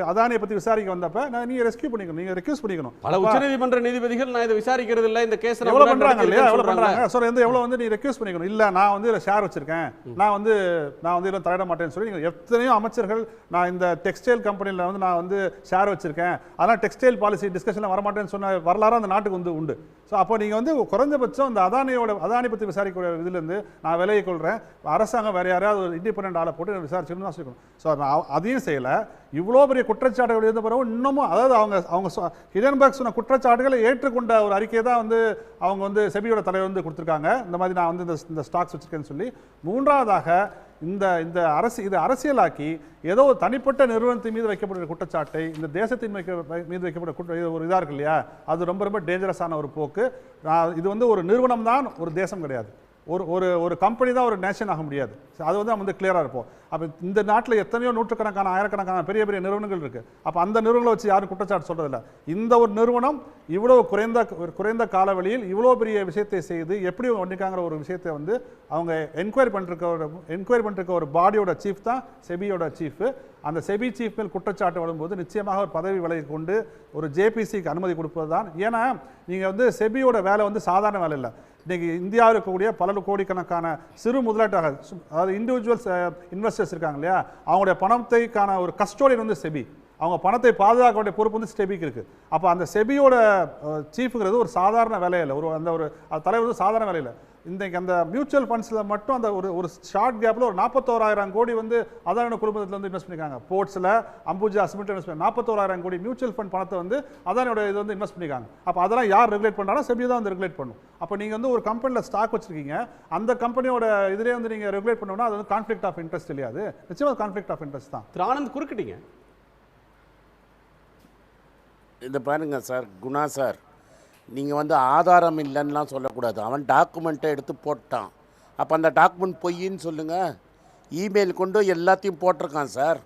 அதானியை பற்றி விசாரிக்க வந்தப்ப நீங்கள் ரெஸ்கியூ பண்ணிக்கணும், நீங்கள் ரெக்யூஸ் பண்ணிக்கணும். பல உச்சநீதிமன்ற நீதிபதிகள் நான் இதை விசாரிக்கிறது இல்லை, இந்த கேஸ் எவ்வளோ பண்ணுறாங்க இல்லையா, எவ்வளோ பண்ணுறாங்க. ஸோ எவ்வளோ வந்து நீ ரெக்யூஸ் பண்ணிக்கணும். இல்லை நான் வந்து இதில் ஷேர் வச்சிருக்கேன், நான் வந்து இதில் தலையிட மாட்டேன்னு சொல்லி நீங்கள் எத்தனையோ அமைச்சர்கள் நான் இந்த டெக்ஸ்டைல் கம்பெனியில் வந்து நான் வந்து ஷேர் வச்சிருக்கேன், அதனால் டெக்ஸ்டைல் பாலிசி டிஸ்கஷனில் வரமாட்டேன்னு சொன்ன வரலாறு அந்த நாட்டுக்கு வந்து உண்டு. ஸோ அப்போ நீங்கள் வந்து குறைஞ்சபட்சம் இந்த அதானி பற்றி விசாரிக்கக்கூடிய இதுலேருந்து நான் விலகிக் கொள்கிறேன், அரசாங்கம் வேறு யாராவது ஒரு இண்டிபெண்டன்ட் ஆளை போட்டு விசாரிச்சுன்னு தான் சொல்லணும். ஸோ அதையும் செய்யலை. இவ்வளோ பெரிய குற்றச்சாட்டுகள் இருந்த பிறகு இன்னமும், அதாவது அவங்க ஹிடன்பர்க் சொன்ன குற்றச்சாட்டுகளை ஏற்றுக்கொண்ட ஒரு அறிக்கையை தான் வந்து அவங்க வந்து செபியோட தலைவர் வந்து கொடுத்துருக்காங்க. இந்த மாதிரி நான் வந்து இந்த ஸ்டாக்ஸ் வச்சுருக்கேன்னு சொல்லி. மூன்றாவதாக இந்த அரசியலாக்கி ஏதோ ஒரு தனிப்பட்ட நிறுவனத்தின் மீது வைக்கப்படுகிற குற்றச்சாட்டை இந்த தேசத்தின் மீது வைக்கப்படுற ஒரு இதாக இருக்கு இல்லையா, அது ரொம்ப ரொம்ப டேஞ்சரஸான ஒரு போக்கு. இது வந்து ஒரு நிறுவனம் தான், ஒரு தேசம் கிடையாது. ஒரு கம்பெனி தான் ஒரு நேஷன் ஆக முடியாது. அது வந்து நம்ம வந்து கிளியராக இருப்போம். அப்போ இந்த நாட்டில் எத்தனையோ நூற்றுக்கணக்கான ஆயிரக்கணக்கான பெரிய பெரிய நிறுவனங்கள் இருக்குது. அப்போ அந்த நிறுவனங்களை வச்சு யாரும் குற்றச்சாட்டு சொல்கிறதில்ல. இந்த ஒரு நிறுவனம் இவ்வளோ குறைந்த காலவெளியில் இவ்வளோ பெரிய விஷயத்தை செய்து எப்படி பண்ணிக்காங்கிற ஒரு விஷயத்தை வந்து அவங்க என்கொயரி பண்ணிருக்க ஒரு பாடியோட சீஃப் தான் செபியோட சீஃப். அந்த செபி சீஃப் மேல் குற்றச்சாட்டு வரும்போது நிச்சயமாக ஒரு பதவி விலகி கொண்டு ஒரு ஜேபிசிக்கு அனுமதி கொடுப்பது தான். ஏன்னா நீங்கள் வந்து செபியோட வேலை வந்து சாதாரண வேலை இல்லை. இன்றைக்கி இந்தியாவில் இருக்கக்கூடிய பல கோடிக்கணக்கான சிறு முதலீட்டாக, அதாவது இண்டிவிஜுவல்ஸ் இன்வெஸ்டர்ஸ் இருக்காங்க இல்லையா, அவங்களுடைய பணத்தைக்கான ஒரு கஸ்டோடியன் வந்து செபி. அவங்க பணத்தை பாதுகாக்க வேண்டிய பொறுப்பு வந்து செபிக்கு இருக்குது. அப்போ அந்த செபியோட சீஃபுங்கிறது ஒரு சாதாரண வேலையில், தலைவர் வந்து சாதாரண வேலையில். இன்றைக்கு அந்த மியூச்சுவல் ஃபண்ட்ஸில் மட்டும் அந்த ஒரு ஷார்ட் கேப்பில் ஒரு 41,000 கோடி வந்து அதான குழுமத்தில் வந்து இன்வெஸ்ட் பண்ணியிருக்காங்க. போர்ட்ஸில் அம்புஜா சிமெண்ட் இன்வெஸ்ட் பண்ணி 41,000 கோடி மியூச்சுவல் ஃபண்ட் பணத்தை வந்து அதானோட இது வந்து இன்வெஸ்ட் பண்ணியிருக்காங்க. அப்போ அதெல்லாம் யார் ரெகுலேட் பண்ணுறாங்கன்னா செபி தான் வந்து ரெகுலேட் பண்ணும். அப்போ நீங்கள் வந்து ஒரு கம்பெனியில் ஸ்டாக் வச்சுருக்கீங்க, அந்த கம்பெனியோட இதிலே வந்து நீங்கள் ரெகுலேட் பண்ணோம்னா அது வந்து கான்ஃப்ளிக்ட் ஆஃப் இன்ட்ரெஸ்ட் இல்லையா? அது நிச்சயமாக கான்ஃப்ளிக்ட் ஆஃப் இன்ட்ரெஸ்ட் தான். திரு ஆனந்த் குறுக்கிட்டீங்க. இந்த பாருங்க சார், குணா சார், நீங்கள் வந்து ஆதாரம் இல்லைன்னுலாம் சொல்லக்கூடாது. அவன் டாக்குமெண்ட்டை எடுத்து போட்டான், அப்போ அந்த டாக்குமெண்ட் பொய்ன்னு சொல்லுங்கள். இமெயில் கொண்டு எல்லாத்தையும் போட்டிருக்கான் சார்.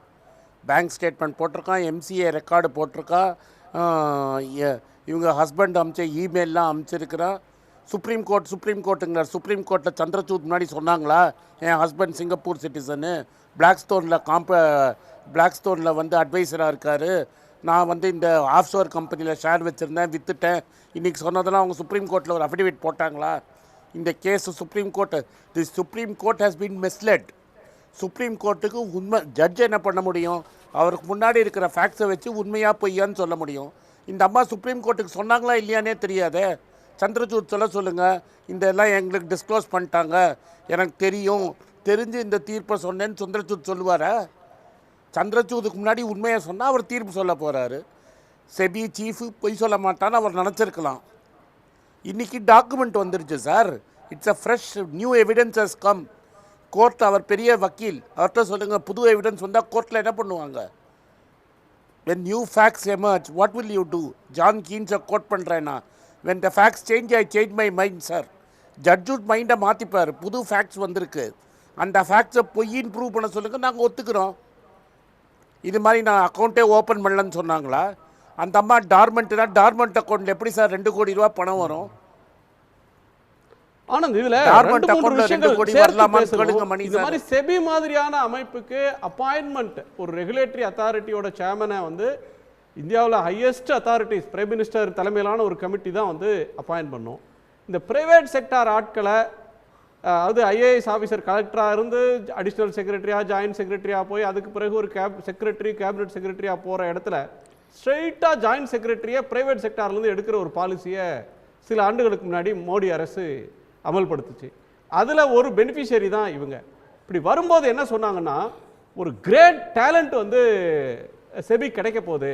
பேங்க் ஸ்டேட்மெண்ட் போட்டிருக்கான், எம்சிஏ ரெக்கார்டு போட்டிருக்கான், இவங்க ஹஸ்பண்ட் அமிச்ச இமெயிலெலாம் அமிச்சிருக்கிறான். சுப்ரீம் கோர்ட்டுங்கிறார். சுப்ரீம் கோர்ட்டில் சந்திரசூட் முன்னாடி சொன்னாங்களா என் ஹஸ்பண்ட் சிங்கப்பூர் சிட்டிசனு, பிளாக்ஸ்டோனில் வந்து அட்வைசராக இருக்கார், நான் வந்து இந்த ஆஃப்ஷோர் கம்பெனியில் ஷேர் வச்சுருந்தேன், விற்றுட்டேன், இன்றைக்கி சொன்னதெல்லாம் அவங்க சுப்ரீம் கோர்ட்டில் ஒரு அஃபிடேவிட் போட்டாங்களா? இந்த case supreme court has been misled. Supreme கோர்ட்டுக்கு உண்மை ஜட்ஜ் என்ன பண்ண முடியும்? அவருக்கு முன்னாடி இருக்கிற ஃபேக்ட்ஸை வச்சு உண்மையாக பொய்யான்னு சொல்ல முடியும். இந்த அம்மா சுப்ரீம் கோர்ட்டுக்கு சொன்னாங்களா இல்லையானே தெரியாதே. சந்திரசூட் சொல்லுங்கள், இந்த எல்லாம் எங்களுக்கு டிஸ்க்ளோஸ் பண்ணிட்டாங்க, எனக்கு தெரிஞ்சு இந்த தீர்ப்பை சொன்னேன்னு சந்திரசூட் சொல்லுவாரா? சந்திரசூடுக்கு முன்னாடி உண்மையை சொன்னால் அவர் தீர்ப்பு சொல்ல போகிறாரு. செபி சீஃபு பொய் சொல்ல மாட்டான்னு அவர் நினச்சிருக்கலாம். இன்றைக்கி டாக்குமெண்ட் வந்துருச்சு sir. It's a fresh new evidence has come. Court, அவர் பெரிய வக்கீல், அவர்கிட்ட சொல்லுங்கள் புது எவிடன்ஸ் வந்தால் கோர்ட்டில் என்ன பண்ணுவாங்க? when new facts emerge, what will you do? John கீன்ஸை கோட் பண்ணுறேன்னா, when the facts change, I change my mind sir. ஜட்ஜுட் மைண்டை மாற்றிப்பார். புது ஃபேக்ட்ஸ் வந்திருக்கு, அந்த ஃபேக்ட்ஸை பொய்யின்னு ப்ரூவ் பண்ண சொல்லுங்கள், நாங்கள் ஒத்துக்கிறோம். இது மாதிரி நான் அக்கௌண்ட்டே ஓப்பன் பண்ணலன்னு சொன்னாங்களா? அந்த அம்மா டார்மெண்ட் அக்கௌண்ட்டில் எப்படி சார் 2 கோடி ரூபா பணம் வரும்? ஆனந்த், இதுல டார்மெண்ட் அக்கௌண்ட்ல 2 கோடி வரலாமான்னு கேளுங்க மணி சார். இந்த மாதிரி செபி மாதிரியான அமைப்புக்கு அப்பாயின்மெண்ட், ஒரு ரெகுலேட்டரி அத்தாரிட்டியோட சேர்மனை வந்து இந்தியாவில் ஹையஸ்ட் அத்தாரிட்டிஸ் பிரைம் மினிஸ்டர் தலைமையிலான ஒரு கமிட்டி தான் வந்து அப்பாயின்ட் பண்ணும். இந்த பிரைவேட் செக்டார் ஆட்களை, அது ஐஏஎஸ் ஆஃபீஸர் கலெக்டராக இருந்து அடிஷ்னல் செக்ரட்டரியாக ஜாயின்ட் செக்ரட்டரியாக போய் அதுக்கு பிறகு ஒரு கேபினட் செக்ரட்டரியாக போகிற இடத்துல ஸ்ட்ரெயிட்டாக ஜாயின்ட் செக்ரட்டரியை பிரைவேட் செக்டார்லேருந்து எடுக்கிற ஒரு பாலிசியை சில ஆண்டுகளுக்கு முன்னாடி மோடி அரசு அமல்படுத்துச்சு. அதில் ஒரு பெனிஃபிஷியரி தான் இவங்க. இப்படி வரும்போது என்ன சொன்னாங்கன்னா, ஒரு கிரேட் டேலண்ட் வந்து செபி கிடைக்க போகுது,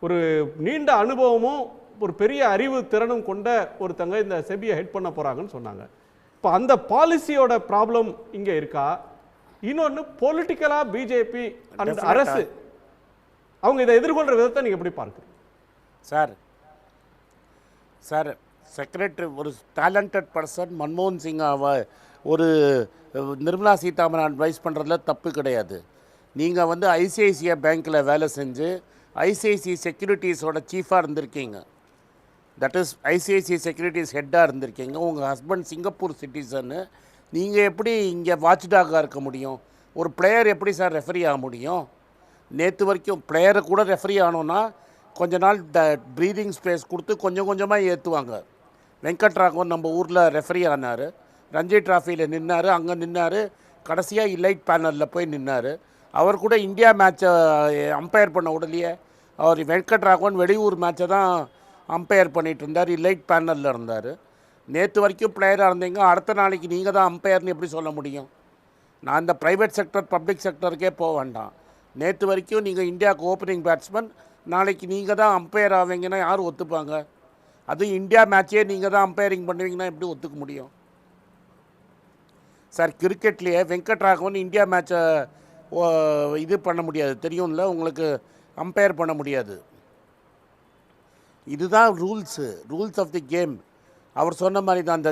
ஒரு நீண்ட அனுபவமும் ஒரு பெரிய அறிவு திறனும் கொண்ட ஒருத்தங்க இந்த செபியை ஹெட் பண்ண போகிறாங்கன்னு சொன்னாங்க. இப்போ அந்த பாலிசியோட ப்ராப்ளம் இங்கே இருக்கா? இன்னொன்று, பொலிட்டிக்கலாக பிஜேபி அந்த அரசு அவங்க இதை எதிர்கொள்கிற விதத்தை நீங்கள் எப்படி பார்க்குறீங்க சார்? செக்ரட்டரி ஒரு டேலண்டட் பர்சன், மன்மோகன் சிங் ஒரு நிர்மலா சீதாராமன் அட்வைஸ் பண்ணுறதுல தப்பு கிடையாது. நீங்கள் வந்து ஐசிஐசிஐ பேங்க்கில் வேலை செஞ்சு ஐசிஐசிஐ செக்யூரிட்டிஸோட சீஃபாக இருந்திருக்கீங்க, தட் இஸ் ஐசிஐசிஐ செக்யூரிட்டிஸ் ஹெட்டாக இருந்திருக்கீங்க. உங்கள் ஹஸ்பண்ட் சிங்கப்பூர் சிட்டிசன்னு, நீங்கள் எப்படி இங்கே வாட்ச்டாகாக இருக்க முடியும்? ஒரு பிளேயர் எப்படி சார் ரெஃபரி ஆக முடியும்? நேற்று வரைக்கும் பிளேயரை கூட ரெஃபரி ஆனோன்னா கொஞ்ச நாள் ப்ரீதிங் ஸ்பேஸ் கொடுத்து கொஞ்சம் கொஞ்சமாக ஏற்றுவாங்க. வெங்கட்ராகவன் நம்ம ஊரில் ரெஃபரி ஆனார், ரஞ்சி டிராஃபியில் நின்னார், அங்கே நின்னார், கடைசியாக இலைட் பேனலில் போய் நின்னார். அவர் கூட இந்தியா மேட்சை அம்பையர் பண்ண உடனே அவர் வெங்கட்ராகவன் வெளியூர் மேட்சை தான் அம்பையர் பண்ணிகிட்டு இருந்தார், இலைட் பேனலில் இருந்தார். நேற்று வரைக்கும் பிளேயராக இருந்தீங்க, அடுத்த நாளைக்கு நீங்கள் தான் அம்பையர்னு எப்படி சொல்ல முடியும்? நான் இந்த ப்ரைவேட் செக்டர் பப்ளிக் செக்டருக்கே போக வேண்டாம். நேற்று வரைக்கும் நீங்கள் இந்தியாவுக்கு ஓப்பனிங் பேட்ஸ்மேன், நாளைக்கு நீங்கள் தான் அம்பையர் ஆவீங்கன்னா யார் ஒத்துப்பாங்க? அதுவும் இந்தியா மேட்சே நீங்கள் தான் அம்பையரிங் பண்ணுவீங்கன்னா எப்படி ஒத்துக்க முடியும் சார்? கிரிக்கெட்லேயே வெங்கட்ராகவன் இந்தியா மேட்சை இது பண்ண முடியாது, தெரியும்ல உங்களுக்கு, அம்பையர் பண்ண முடியாது. இதுதான் ரூல்ஸ் ஆஃப் தி கேம். அவர் சொன்ன மாதிரி தான், அந்த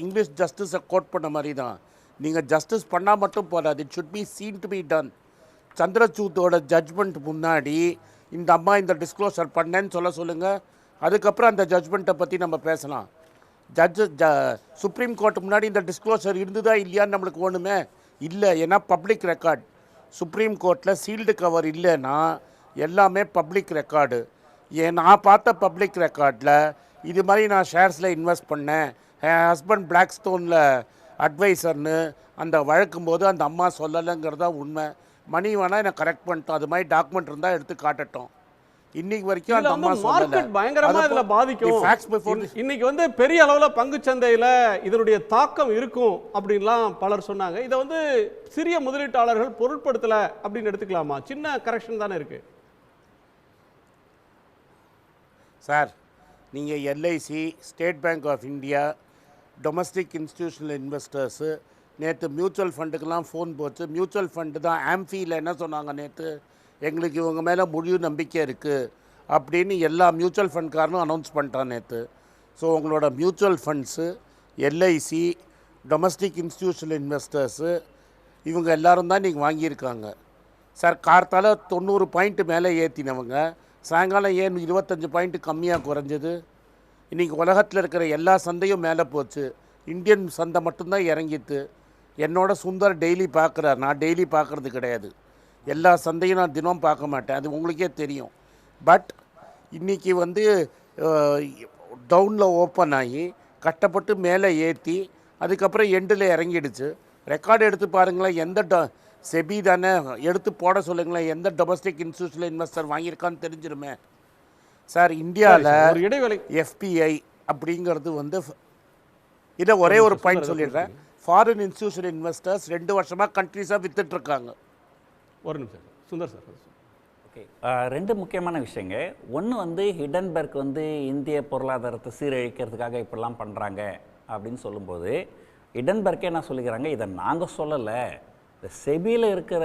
இங்கிலீஷ் ஜஸ்டிஸை கோட் பண்ண மாதிரி தான். நீங்கள் ஜஸ்டிஸ் பண்ணால் மட்டும் போகாது, it should be seen to be done. சந்திரசூட்டோட ஜட்ஜ்மெண்ட் முன்னாடி இந்த அம்மா இந்த டிஸ்க்ளோசர் பண்ணேன்னு சொல்லுங்கள், அதுக்கப்புறம் அந்த ஜட்ஜ்மெண்ட்டை பற்றி நம்ம பேசலாம். சுப்ரீம் கோர்ட் முன்னாடி இந்த டிஸ்க்ளோசர் இருந்ததா இல்லையான்னு நம்மளுக்கு ஒன்றுமே இல்லை, ஏன்னா பப்ளிக் ரெக்கார்டு. சுப்ரீம் கோர்ட்டில் சீல்டு கவர் இல்லைன்னா எல்லாமே பப்ளிக் ரெக்கார்டு. நான் பார்த்த பப்ளிக் ரெக்கார்டில் இது மாதிரி நான் ஷேர்ஸில் இன்வெஸ்ட் பண்ணேன், என் ஹஸ்பண்ட் பிளாக்ஸ்டோனில் அட்வைசர்னு அந்த வழக்கும் போது அந்த அம்மா சொல்லலைங்கிறதா உண்மை. மணி வேணால் என்னை கரெக்ட் பண்ணிட்டோம், அது மாதிரி டாக்குமெண்ட் இருந்தால் எடுத்து காட்டட்டும். இன்னைக்கு வரைக்கும் அந்த அம்மா மார்க்கெட் பயங்கரமா இதுல பாதிக்கும். இன்னைக்கு வந்து பெரிய அளவுல பங்கு சந்தையில இதனுடைய தாக்கம் இருக்கும் அப்படின்லாம் பலர் சொன்னாங்க. இதை வந்து சிறிய முதலீட்டாளர்கள் பொருட்படுத்தல அப்படின்னு எடுத்துக்கலாமா? சின்ன கரெக்ஷன் தானே இருக்கு சார். நீங்கள் LIC, state bank of India, domestic institutional investors, நேற்று மியூச்சுவல் ஃபண்டுக்கெல்லாம் ஃபோன் போச்சு. மியூச்சுவல் ஃபண்டு தான் ஆம்ஃபியில் என்ன சொன்னாங்க நேற்று, எங்களுக்கு இவங்க மேலே முழு நம்பிக்கை இருக்குது அப்படின்னு எல்லா மியூச்சுவல் ஃபண்ட்காரனும் அனௌன்ஸ் பண்ணிட்டான் நேற்று. ஸோ உங்களோட mutual funds, LIC, domestic institutional investors இவங்க எல்லோரும் தான் இன்றைக்கி வாங்கியிருக்காங்க சார். கார்த்தால 90 பாயிண்ட்டு மேலே ஏற்றினவங்க சாயங்காலம் ஏன் 25 பாயிண்ட்டு கம்மியாக குறைஞ்சது? இன்றைக்கி உலகத்தில் இருக்கிற எல்லா சந்தையும் மேலே போச்சு, இந்தியன் சந்தை மட்டும்தான் இறங்கிட்டு. என்னோட சுந்தர் டெய்லி பார்க்குறார், நான் டெய்லி பார்க்குறது கிடையாது. எல்லா சந்தையும் நான் தினம் பார்க்க மாட்டேன், அது உங்களுக்கே தெரியும். பட் இன்றைக்கி வந்து டவுனில் ஓப்பன் ஆகி கட்டப்பட்டு மேலே ஏற்றி அதுக்கப்புறம் எண்டில் இறங்கிடுச்சு. ரெக்கார்டு எடுத்து பாருங்களேன், எந்த செபி தானே எடுத்து போட சொல்லுங்களேன், எந்த டொமஸ்டிக் இன்ஸ்டிடியூஷனல் இன்வெஸ்டர் வாங்கியிருக்கான்னு தெரிஞ்சிருமே சார். இந்தியாவில் இடைவேளை எஃபிஐ அப்படிங்கிறது வந்து இதை ஒரே ஒரு பாயிண்ட் சொல்லிடுறேன். ஃபாரின் இன்ஸ்டிடியூஷனல் இன்வெஸ்டர்ஸ் 2 வருஷமாக கண்ட்ரீஸாக வித்துட்ருக்காங்க. ஒரு நிமிஷம் சுந்தர் சார். ஓகே, 2 முக்கியமான விஷயங்க. ஒன்று வந்து ஹிடன்பர்க் வந்து இந்திய பொருளாதாரத்தை சீரழிக்கிறதுக்காக இப்படிலாம் பண்ணுறாங்க அப்படின்னு சொல்லும்போது ஹிடன்பர்க்கே என்ன சொல்லிக்கிறாங்க, இதை நாங்கள் சொல்லலை, இந்த செபியில் இருக்கிற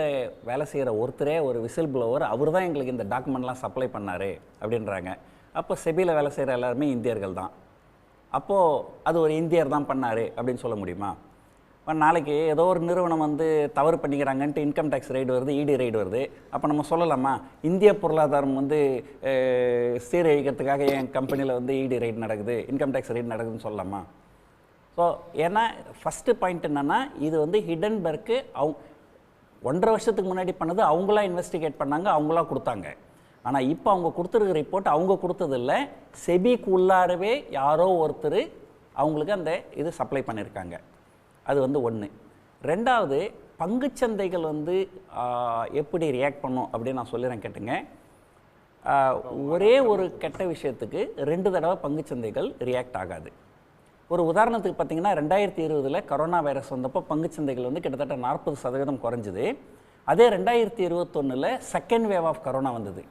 வேலை செய்கிற ஒருத்தரே ஒரு விசில் ப்ளோவர், அவர் தான் எங்களுக்கு இந்த டாக்குமெண்ட்லாம் சப்ளை பண்ணார் அப்படின்றாங்க. அப்போ செபியில் வேலை செய்கிற எல்லாருமே இந்தியர்கள் தான். அப்போது அது ஒரு இந்தியர் தான் பண்ணார் அப்படின்னு சொல்ல முடியுமா? நாளைக்கு ஏதோ ஒரு நிறுவனம் வந்து தவறு பண்ணிக்கிறாங்கன்ட்டு இன்கம் டேக்ஸ் ரைடு வருது, இடி ரைடு வருது. அப்போ நம்ம சொல்லலாமா இந்திய பொருளாதாரம் வந்து சீரழிக்கிறதுக்காக என் கம்பெனியில் வந்து இடி ரைடு நடக்குது, இன்கம் டேக்ஸ் ரைடு நடக்குதுன்னு சொல்லலாமா? ஸோ ஏன்னா ஃபஸ்ட்டு பாயிண்ட் என்னென்னா, இது வந்து ஹிடன்பர்க்கு 1.5 வருஷத்துக்கு முன்னாடி பண்ணது அவங்களா இன்வெஸ்டிகேட் பண்ணாங்க, அவங்களா கொடுத்தாங்க. ஆனால் இப்போ அவங்க கொடுத்துருக்க ரிப்போர்ட் அவங்க கொடுத்ததில்லை, செபிக்கு உள்ளாரவே யாரோ ஒருத்தர் அவங்களுக்கு அந்த இது சப்ளை பண்ணியிருக்காங்க. அது வந்து ஒன்று. ரெண்டாவது, பங்குச்சந்தைகள் வந்து எப்படி ரியாக்ட் பண்ணும் அப்படின்னு நான் சொல்லிடுறேன் கேட்டுங்க. ஒரே ஒரு கெட்ட விஷயத்துக்கு 2 தடவை பங்குச்சந்தைகள் ரியாக்ட் ஆகாது. ஒரு உதாரணத்துக்கு பார்த்தீங்கன்னா 2020 கொரோனா வைரஸ் வந்தப்போ பங்குச்சந்தைகள் வந்து கிட்டத்தட்ட 40% குறைஞ்சிது. அதே 2021 செகண்ட் வேவ் ஆஃப் கொரோனா வந்தது,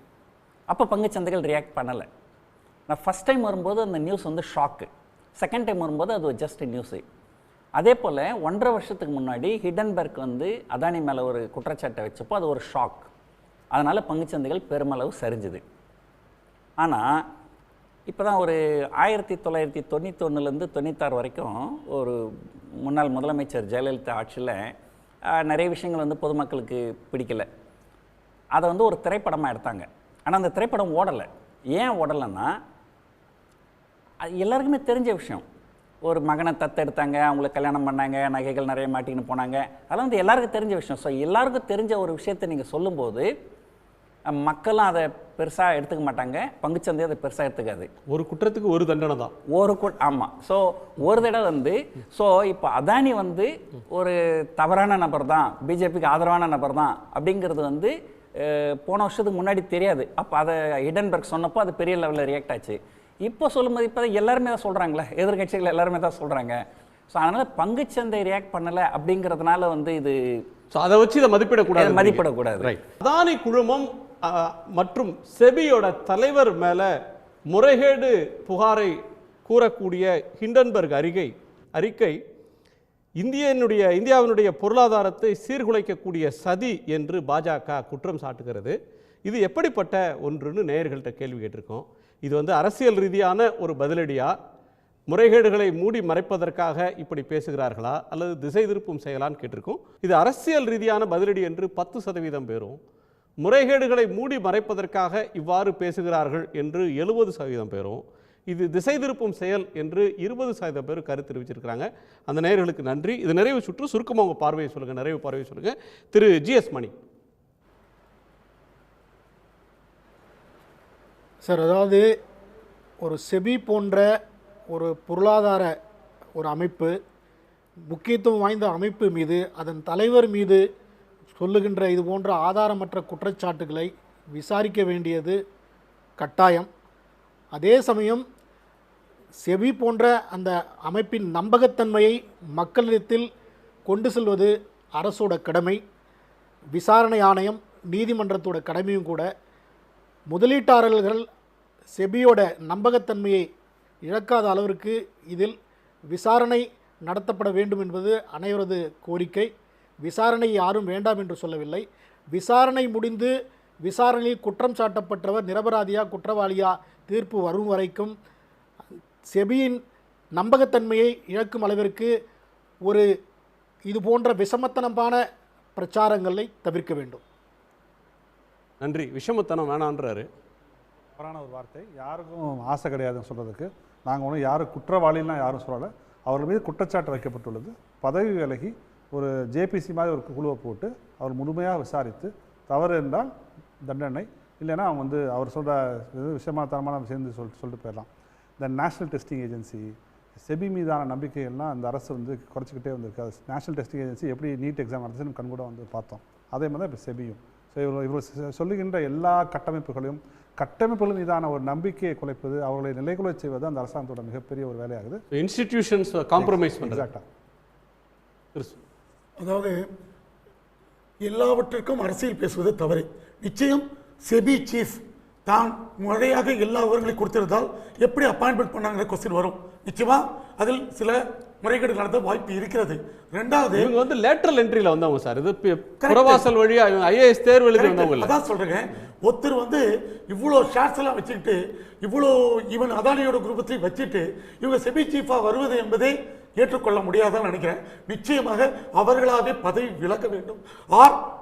அப்போ பங்குச்சந்தைகள் ரியாக்ட் பண்ணலை. நான் ஃபஸ்ட் டைம் வரும்போது அந்த நியூஸ் வந்து ஷாக்கு, செகண்ட் டைம் வரும்போது அது ஜஸ்ட் நியூஸு. அதே போல் 1.5 வருஷத்துக்கு முன்னாடி ஹிடன்பர்க் வந்து அதானி மேலே ஒரு குற்றச்சாட்டை வச்சப்போ அது ஒரு ஷாக், அதனால் பங்குச்சந்தைகள் பெருமளவு சரிஞ்சுது. ஆனால் இப்போ தான் ஒரு 1991 96 வரைக்கும் ஒரு முன்னாள் முதலமைச்சர் ஜெயலலிதா ஆட்சியில் நிறைய விஷயங்கள் வந்து பொதுமக்களுக்கு பிடிக்கலை. அதை வந்து ஒரு திரைப்படமாக எடுத்தாங்க. ஆனால் அந்த திரைப்படம் ஓடலை. ஏன் ஓடலைன்னா, அது எல்லாருக்குமே தெரிஞ்ச விஷயம். ஒரு மகனை தத்தெடுத்தாங்க, அவங்களுக்கு கல்யாணம் பண்ணாங்க, நகைகள் நிறைய மாட்டின்னு போனாங்க, அதெல்லாம் வந்து எல்லாருக்கும் தெரிஞ்ச விஷயம். ஸோ எல்லாருக்கும் தெரிஞ்ச ஒரு விஷயத்தை நீங்கள் சொல்லும்போது மக்களும் அதை பெருசாக எடுத்துக்க மாட்டாங்க, பங்குச்சந்தை அதை பெருசாக எடுத்துக்காது. ஒரு குற்றத்துக்கு ஒரு தண்டனை தான். ஆமாம். ஸோ ஒரு தடவை வந்து இப்போ அதானி வந்து ஒரு தவறான நபர் தான், பிஜேபிக்கு ஆதரவான நபர் தான் அப்படிங்கிறது வந்து போன வருஷத்துக்கு முன்னாடி தெரியாது. அப்போ அதை ஹிடன்பர்க் சொன்னப்போ அது பெரிய லெவலில் ரியாக்ட் ஆச்சு. இப்போ சொல்லும்போது இப்போ எல்லாருமே தான் சொல்கிறாங்களே, எதிர்கட்சிகள் எல்லாருமே தான் சொல்கிறாங்க. ஸோ அதனால் பங்குச்சந்தை ரியாக்ட் பண்ணலை அப்படிங்கிறதுனால வந்து இது அதை வச்சு இதை மதிப்பிடக்கூடாது. அதானி குழுமம் மற்றும் செபியோட தலைவர் மேலே முறைகேடு புகாரை கூறக்கூடிய ஹிண்டன்பர்க் அறிக்கை இந்தியாவினுடைய பொருளாதாரத்தை சீர்குலைக்கக்கூடிய சதி என்று பாஜக குற்றம் சாட்டுகிறது. இது எப்படிப்பட்ட ஒன்றுன்னு நேயர்கள்ட்ட கேள்வி கேட்டிருக்கோம். இது வந்து அரசியல் ரீதியான ஒரு பதிலடியா, முறைகேடுகளை மூடி மறைப்பதற்காக இப்படி பேசுகிறார்களா, அல்லது திசை திருப்பும் செயலான்னு கேட்டிருக்கோம். இது அரசியல் ரீதியான பதிலடி என்று 10% பேரும், முறைகேடுகளை மூடி மறைப்பதற்காக இவ்வாறு பேசுகிறார்கள் என்று 70% பேரும், இது திசை திருப்பும் செயல் என்று 20% பேர் கருத்து தெரிவிச்சிருக்கிறாங்க. அந்த நேயர்களுக்கு நன்றி. இது நிறைவு சுற்று. சுருக்கமாக உங்கள் பார்வையை சொல்லுங்கள், நிறைவு பார்வையை சொல்லுங்கள். திரு ஜிஎஸ் மணி சார். அதாவது ஒரு செபி போன்ற ஒரு பொருளாதார ஒரு அமைப்பு, முக்கியத்துவம் வாய்ந்த அமைப்பு மீது, அதன் தலைவர் மீது சொல்லுகின்ற இது போன்ற ஆதாரமற்ற குற்றச்சாட்டுகளை விசாரிக்க வேண்டியது கட்டாயம். அதே சமயம் செபி போன்ற அந்த அமைப்பின் நம்பகத்தன்மையை மக்களிடத்தில் கொண்டு செல்வது அரசோட கடமை. விசாரணை ஆணையம், நீதிமன்றத்தோட கடமையும் கூட. முதலீட்டாளர்கள் செபியோட நம்பகத்தன்மையை இழக்காத அளவிற்கு இதில் விசாரணை நடத்தப்பட வேண்டும் என்பது அனைவரது கோரிக்கை. விசாரணை யாரும் வேண்டாம் என்று சொல்லவில்லை. விசாரணை முடிந்து விசாரணையில் குற்றம் சாட்டப்பட்டவர் நிரபராதியா குற்றவாளியா தீர்ப்பு வரும் வரைக்கும் செபியின் நம்பகத்தன்மையை இழக்கும் அளவிற்கு ஒரு இது போன்ற விஷமத்தனமான பிரச்சாரங்களை தவிர்க்க வேண்டும். நன்றி. விஷமத்தனம் வேணான்றாரு. தவறான ஒரு வார்த்தை. யாருக்கும் ஆசை கிடையாதுன்னு சொல்கிறதுக்கு. நாங்கள் ஒன்றும் யாரும் குற்றவாளிலாம் யாரும் சொல்லலை. அவர்கள் மீது குற்றச்சாட்டு வைக்கப்பட்டுள்ளது. பதவி விலகி ஒரு ஜேபிசி மாதிரி ஒரு குழுவை போட்டு அவர் முழுமையாக விசாரித்து தவறு என்றால் தண்டனை, இல்லைன்னா அவங்க அவர் சொல்கிற விஷயமானத்தனமான சேர்ந்து சொல்லிட்டு போயிடலாம். இந்த நேஷ்னல் டெஸ்டிங் ஏஜென்சி, செபி மீதான நம்பிக்கைகள்லாம் அந்த அரசு குறைச்சிக்கிட்டே வந்திருக்கு. அது நேஷ்னல் டெஸ்டிங் ஏஜென்சி எப்படி நீட் எக்ஸாம் நடந்துச்சுன்னு கண்கூட பார்த்தோம். அதே மாதிரி தான் இப்போ செபியும். ஸோ இவர்கள் சொல்லுகின்ற எல்லா கட்டமைப்புகள் மீதான ஒரு நம்பிக்கையை குலைப்பது, அவர்களை நிலைகுலை செய்வது அந்த அரசாங்கத்தோட மிகப்பெரிய ஒரு வேலையாகுது. இன்ஸ்டிடியூஷன்ஸ் காம்ப்ரமைஸ் பண்ணுறாங்க. அதாவது எல்லாவற்றிற்கும் அரசியல் பேசுவது தவறு. நிச்சயம் செபி சீஃப் தான் முறையாக எல்லா விவரங்களையும் கொடுத்திருந்தால் எப்படி அப்பாயின்மெண்ட் பண்ணாங்கிற கொஸ்டின் வரும். நிச்சயமா அதில் சில முறைகேடு நடந்த வாய்ப்பு இருக்கிறது. ரெண்டாவது இவங்க லேட்டரல் என்ட்ரியில் வந்தவங்க சார். இது புறவாசல் வழியா ஐஏஎஸ் தேர்வு எழுதி வந்தவங்க. அதான் சொல்றேங்க. ஒருத்தர் இவ்வளோ ஷேர்ஸ் எல்லாம் வச்சுக்கிட்டு இவ்வளோ இவன் அதானியோட குரூப்பத்தையும் வச்சுட்டு இவங்க செபி சீஃபா வருவது என்பதை ஏற்றுக்கொள்ள முடியாதான்னு நினைக்கிறேன். நிச்சயமாக அவர்களாகவே பதவி விலக வேண்டும்.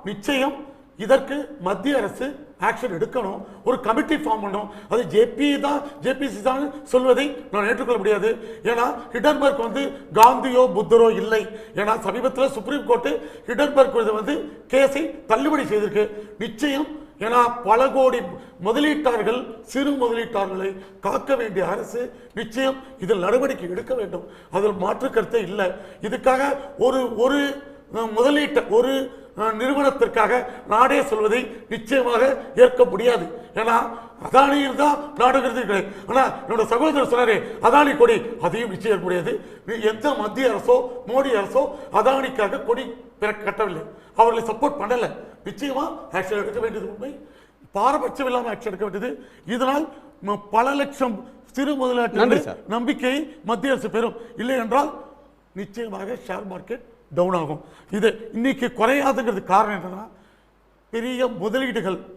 நிச்சயம் இதற்கு மத்திய அரசு ஆக்ஷன் எடுக்கணும். ஒரு கமிட்டி ஃபார்ம் பண்ணணும். அது ஜேபிசி தான் சொல்வதை நான் ஏற்றுக்கொள்ள முடியாது. ஏன்னா ஹிடன்பர்க் காந்தியோ புத்தரோ இல்லை. ஏன்னா சமீபத்தில் சுப்ரீம் கோர்ட்டு ஹிடன்பர்க் கேஸை தள்ளுபடி செய்திருக்கு. நிச்சயம் ஏன்னா பல கோடி முதலீட்டாளர்கள், சிறு முதலீட்டாளர்களை காக்க வேண்டிய அரசு நிச்சயம் இதில் நடவடிக்கை எடுக்க வேண்டும். அதில் மாற்று கருத்தே இல்லை. இதுக்காக ஒரு ஒரு நிறுவனத்திற்காக நாடே சொல்வதை நிச்சயமாக ஏற்க முடியாது. ஏன்னா அதானியில் தான் நாடுகிறது கிடையாது. ஆனால் என்னோட சகோதரர் சொன்னாரே அதானி கொடி, அதையும் நிச்சயம் ஏற்க முடியாது. எந்த மத்திய அரசோ மோடி அரசோ அதானிக்காக கொடி கட்டவில்லை, அவர்களை சப்போர்ட் பண்ணல. நிச்சயமா ஆக்ஷன் எடுக்க வேண்டியது உண்மை. பாரபட்சம் இல்லாமல் ஆக்ஷன் எடுக்க வேண்டியது. இதனால் பல லட்சம் சிறு முதலீட்டு நம்பிக்கையை மத்திய அரசு பெறும். இல்லை என்றால் நிச்சயமாக ஷேர் மார்க்கெட் டவுன் ஆகும். இது இன்னைக்கு குறையாதுங்கிறது காரணம் என்னன்னா பெரிய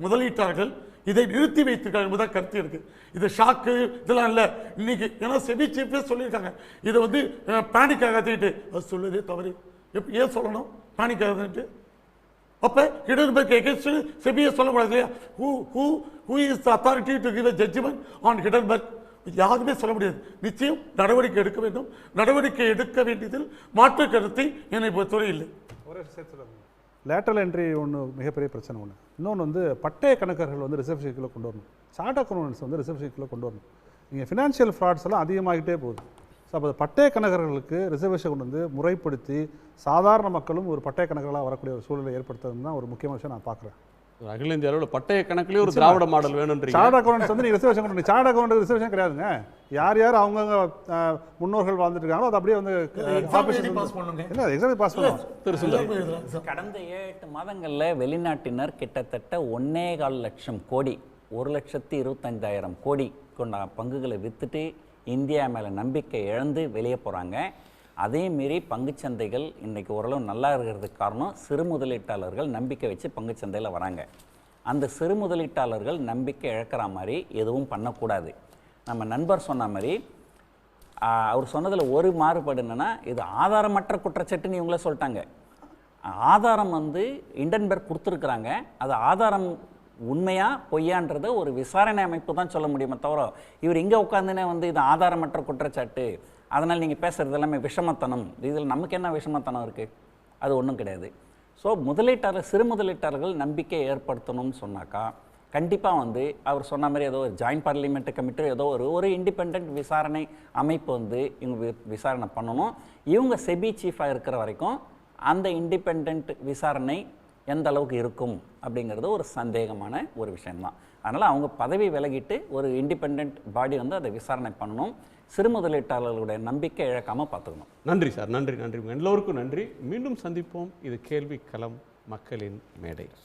முதலீட்டாளர்கள் இதை நிறுத்தி வைத்திருக்காங்க என்பதான் கருத்து இருக்கு. இது ஷாக்கு இதெல்லாம் இல்லை இன்னைக்கு. ஏன்னா செபி சீஃபே சொல்லியிருக்காங்க இதை பேனிக் ஆகாதுட்டு. அது சொல்லுவதே தவறு. ஏன் சொல்லணும் பேனிக் ஆகாதுன்ட்டு? அப்ப ஹிடன்பர்க் எகென்ஸ்ட் செபியை சொல்லக்கூடாது இல்லையா? Who is the authority to give a judgement on Hindenburg? யாருமே சொல்ல முடியாது. நிச்சயம் நடவடிக்கை எடுக்க வேண்டும். நடவடிக்கை எடுக்க வேண்டியதில் மாற்று கருத்தை என்னை பொறுத்தவரை இல்லை. லேட்டரல் என்ட்ரி ஒன்று மிகப்பெரிய பிரச்சனை ஒன்று. இன்னொன்று பட்டய கணக்கர்கள் ரிசர்வ் ஷேக்கில் கொண்டு வரணும். சார்ட் அக்கௌண்டன்ஸ் ரிசர்வ் ஷேக்கில் கொண்டு வரணும். நீங்கள் ஃபினான்ஷியல் ஃப்ராட்ஸ் எல்லாம் அதிகமாகிட்டே போகுது. ஸோ அப்போ பட்டய கணக்கர்களுக்கு ரிசர்வேஷன் கொண்டு முறைப்படுத்தி சாதாரண மக்களும் ஒரு பட்டய கணக்கர்களாக வரக்கூடிய ஒரு சூழலை ஏற்படுத்துறது தான் ஒரு முக்கியமான விஷயம் நான் பார்க்குறேன். அகில இந்திய அளவில் பட்டய கணக்குலேயே ஒரு திராவிட மாடல் வேணும்ன்றீங்க. சார்ட் அக்கௌண்ட்ஸ் நீங்கள் ரிசர்வேஷன் கொண்டு சார்ட் அக்கௌண்ட் ரிசர்வேஷன் கிடையாதுங்க. யார் அவங்க முன்னோர்கள் வாழ்ந்துட்டு இருக்காங்களோ அது அப்படியே எக்ஸாம் பாஸ் பண்ணுவாங்க. கடந்த 7 மாதங்களில் வெளிநாட்டினர் கிட்டத்தட்ட 1.25 லட்சம் கோடி 1,25,000 கோடி கொண்ட பங்குகளை விற்றுட்டு இந்தியா மேலே நம்பிக்கை இழந்து வெளியே போகிறாங்க. அதேமாரி பங்குச்சந்தைகள் இன்றைக்கி ஓரளவு நல்லா இருக்கிறதுக்கு காரணம் சிறு முதலீட்டாளர்கள் நம்பிக்கை வச்சு பங்குச்சந்தையில் வராங்க. அந்த சிறு முதலீட்டாளர்கள் நம்பிக்கை இழக்கிற மாதிரி எதுவும் பண்ணக்கூடாது. நம்ம நண்பர் சொன்ன மாதிரி அவர் சொன்னதில் ஒரு மாறுபாடு என்னென்னா இது ஆதாரமற்ற குற்றச்சாட்டுன்னு இவங்களே சொல்லிட்டாங்க. ஆதாரம் ஹிண்டன்பர்க் கொடுத்துருக்குறாங்க. அது ஆதாரம் உண்மையா பொய்யான்றதை ஒரு விசாரணை அமைப்பு தான் சொல்ல முடியுமே தவிர இவர் இங்கே உட்காந்துனே இது ஆதாரமற்ற குற்றச்சாட்டு, அதனால் நீங்கள் பேசுகிறது எல்லாமே விஷமத்தனம், இதில் நமக்கு என்ன விஷமத்தனம் இருக்குது? அது ஒன்றும் கிடையாது. ஸோ சிறு முதலீட்டாளர்கள் நம்பிக்கை ஏற்படுத்தணும்னு சொன்னாக்கா கண்டிப்பாக அவர் சொன்ன மாதிரி ஏதோ ஒரு ஜாயின்ட் பார்லிமெண்ட் கமிட்டி ஏதோ ஒரு இண்டிபெண்ட் விசாரணை அமைப்பு இவங்க விசாரணை பண்ணணும். இவங்க செபி சீஃபாக இருக்கிற வரைக்கும் அந்த இண்டிபெண்ட் விசாரணை எந்த அளவுக்கு இருக்கும் அப்படிங்கிறது ஒரு சந்தேகமான ஒரு விஷயம்தான். அதனால் அவங்க பதவி விலகிட்டு ஒரு இண்டிபெண்ட் பாடி வந்து அதை விசாரணை பண்ணணும். சிறு முதலீட்டாளர்களுடைய நம்பிக்கை இழக்காமல் பார்த்துக்கணும். நன்றி சார், நன்றி நன்றி. எல்லோருக்கும் நன்றி. மீண்டும் சந்திப்போம். இது கேள்வி களம், மக்களின் மேடை.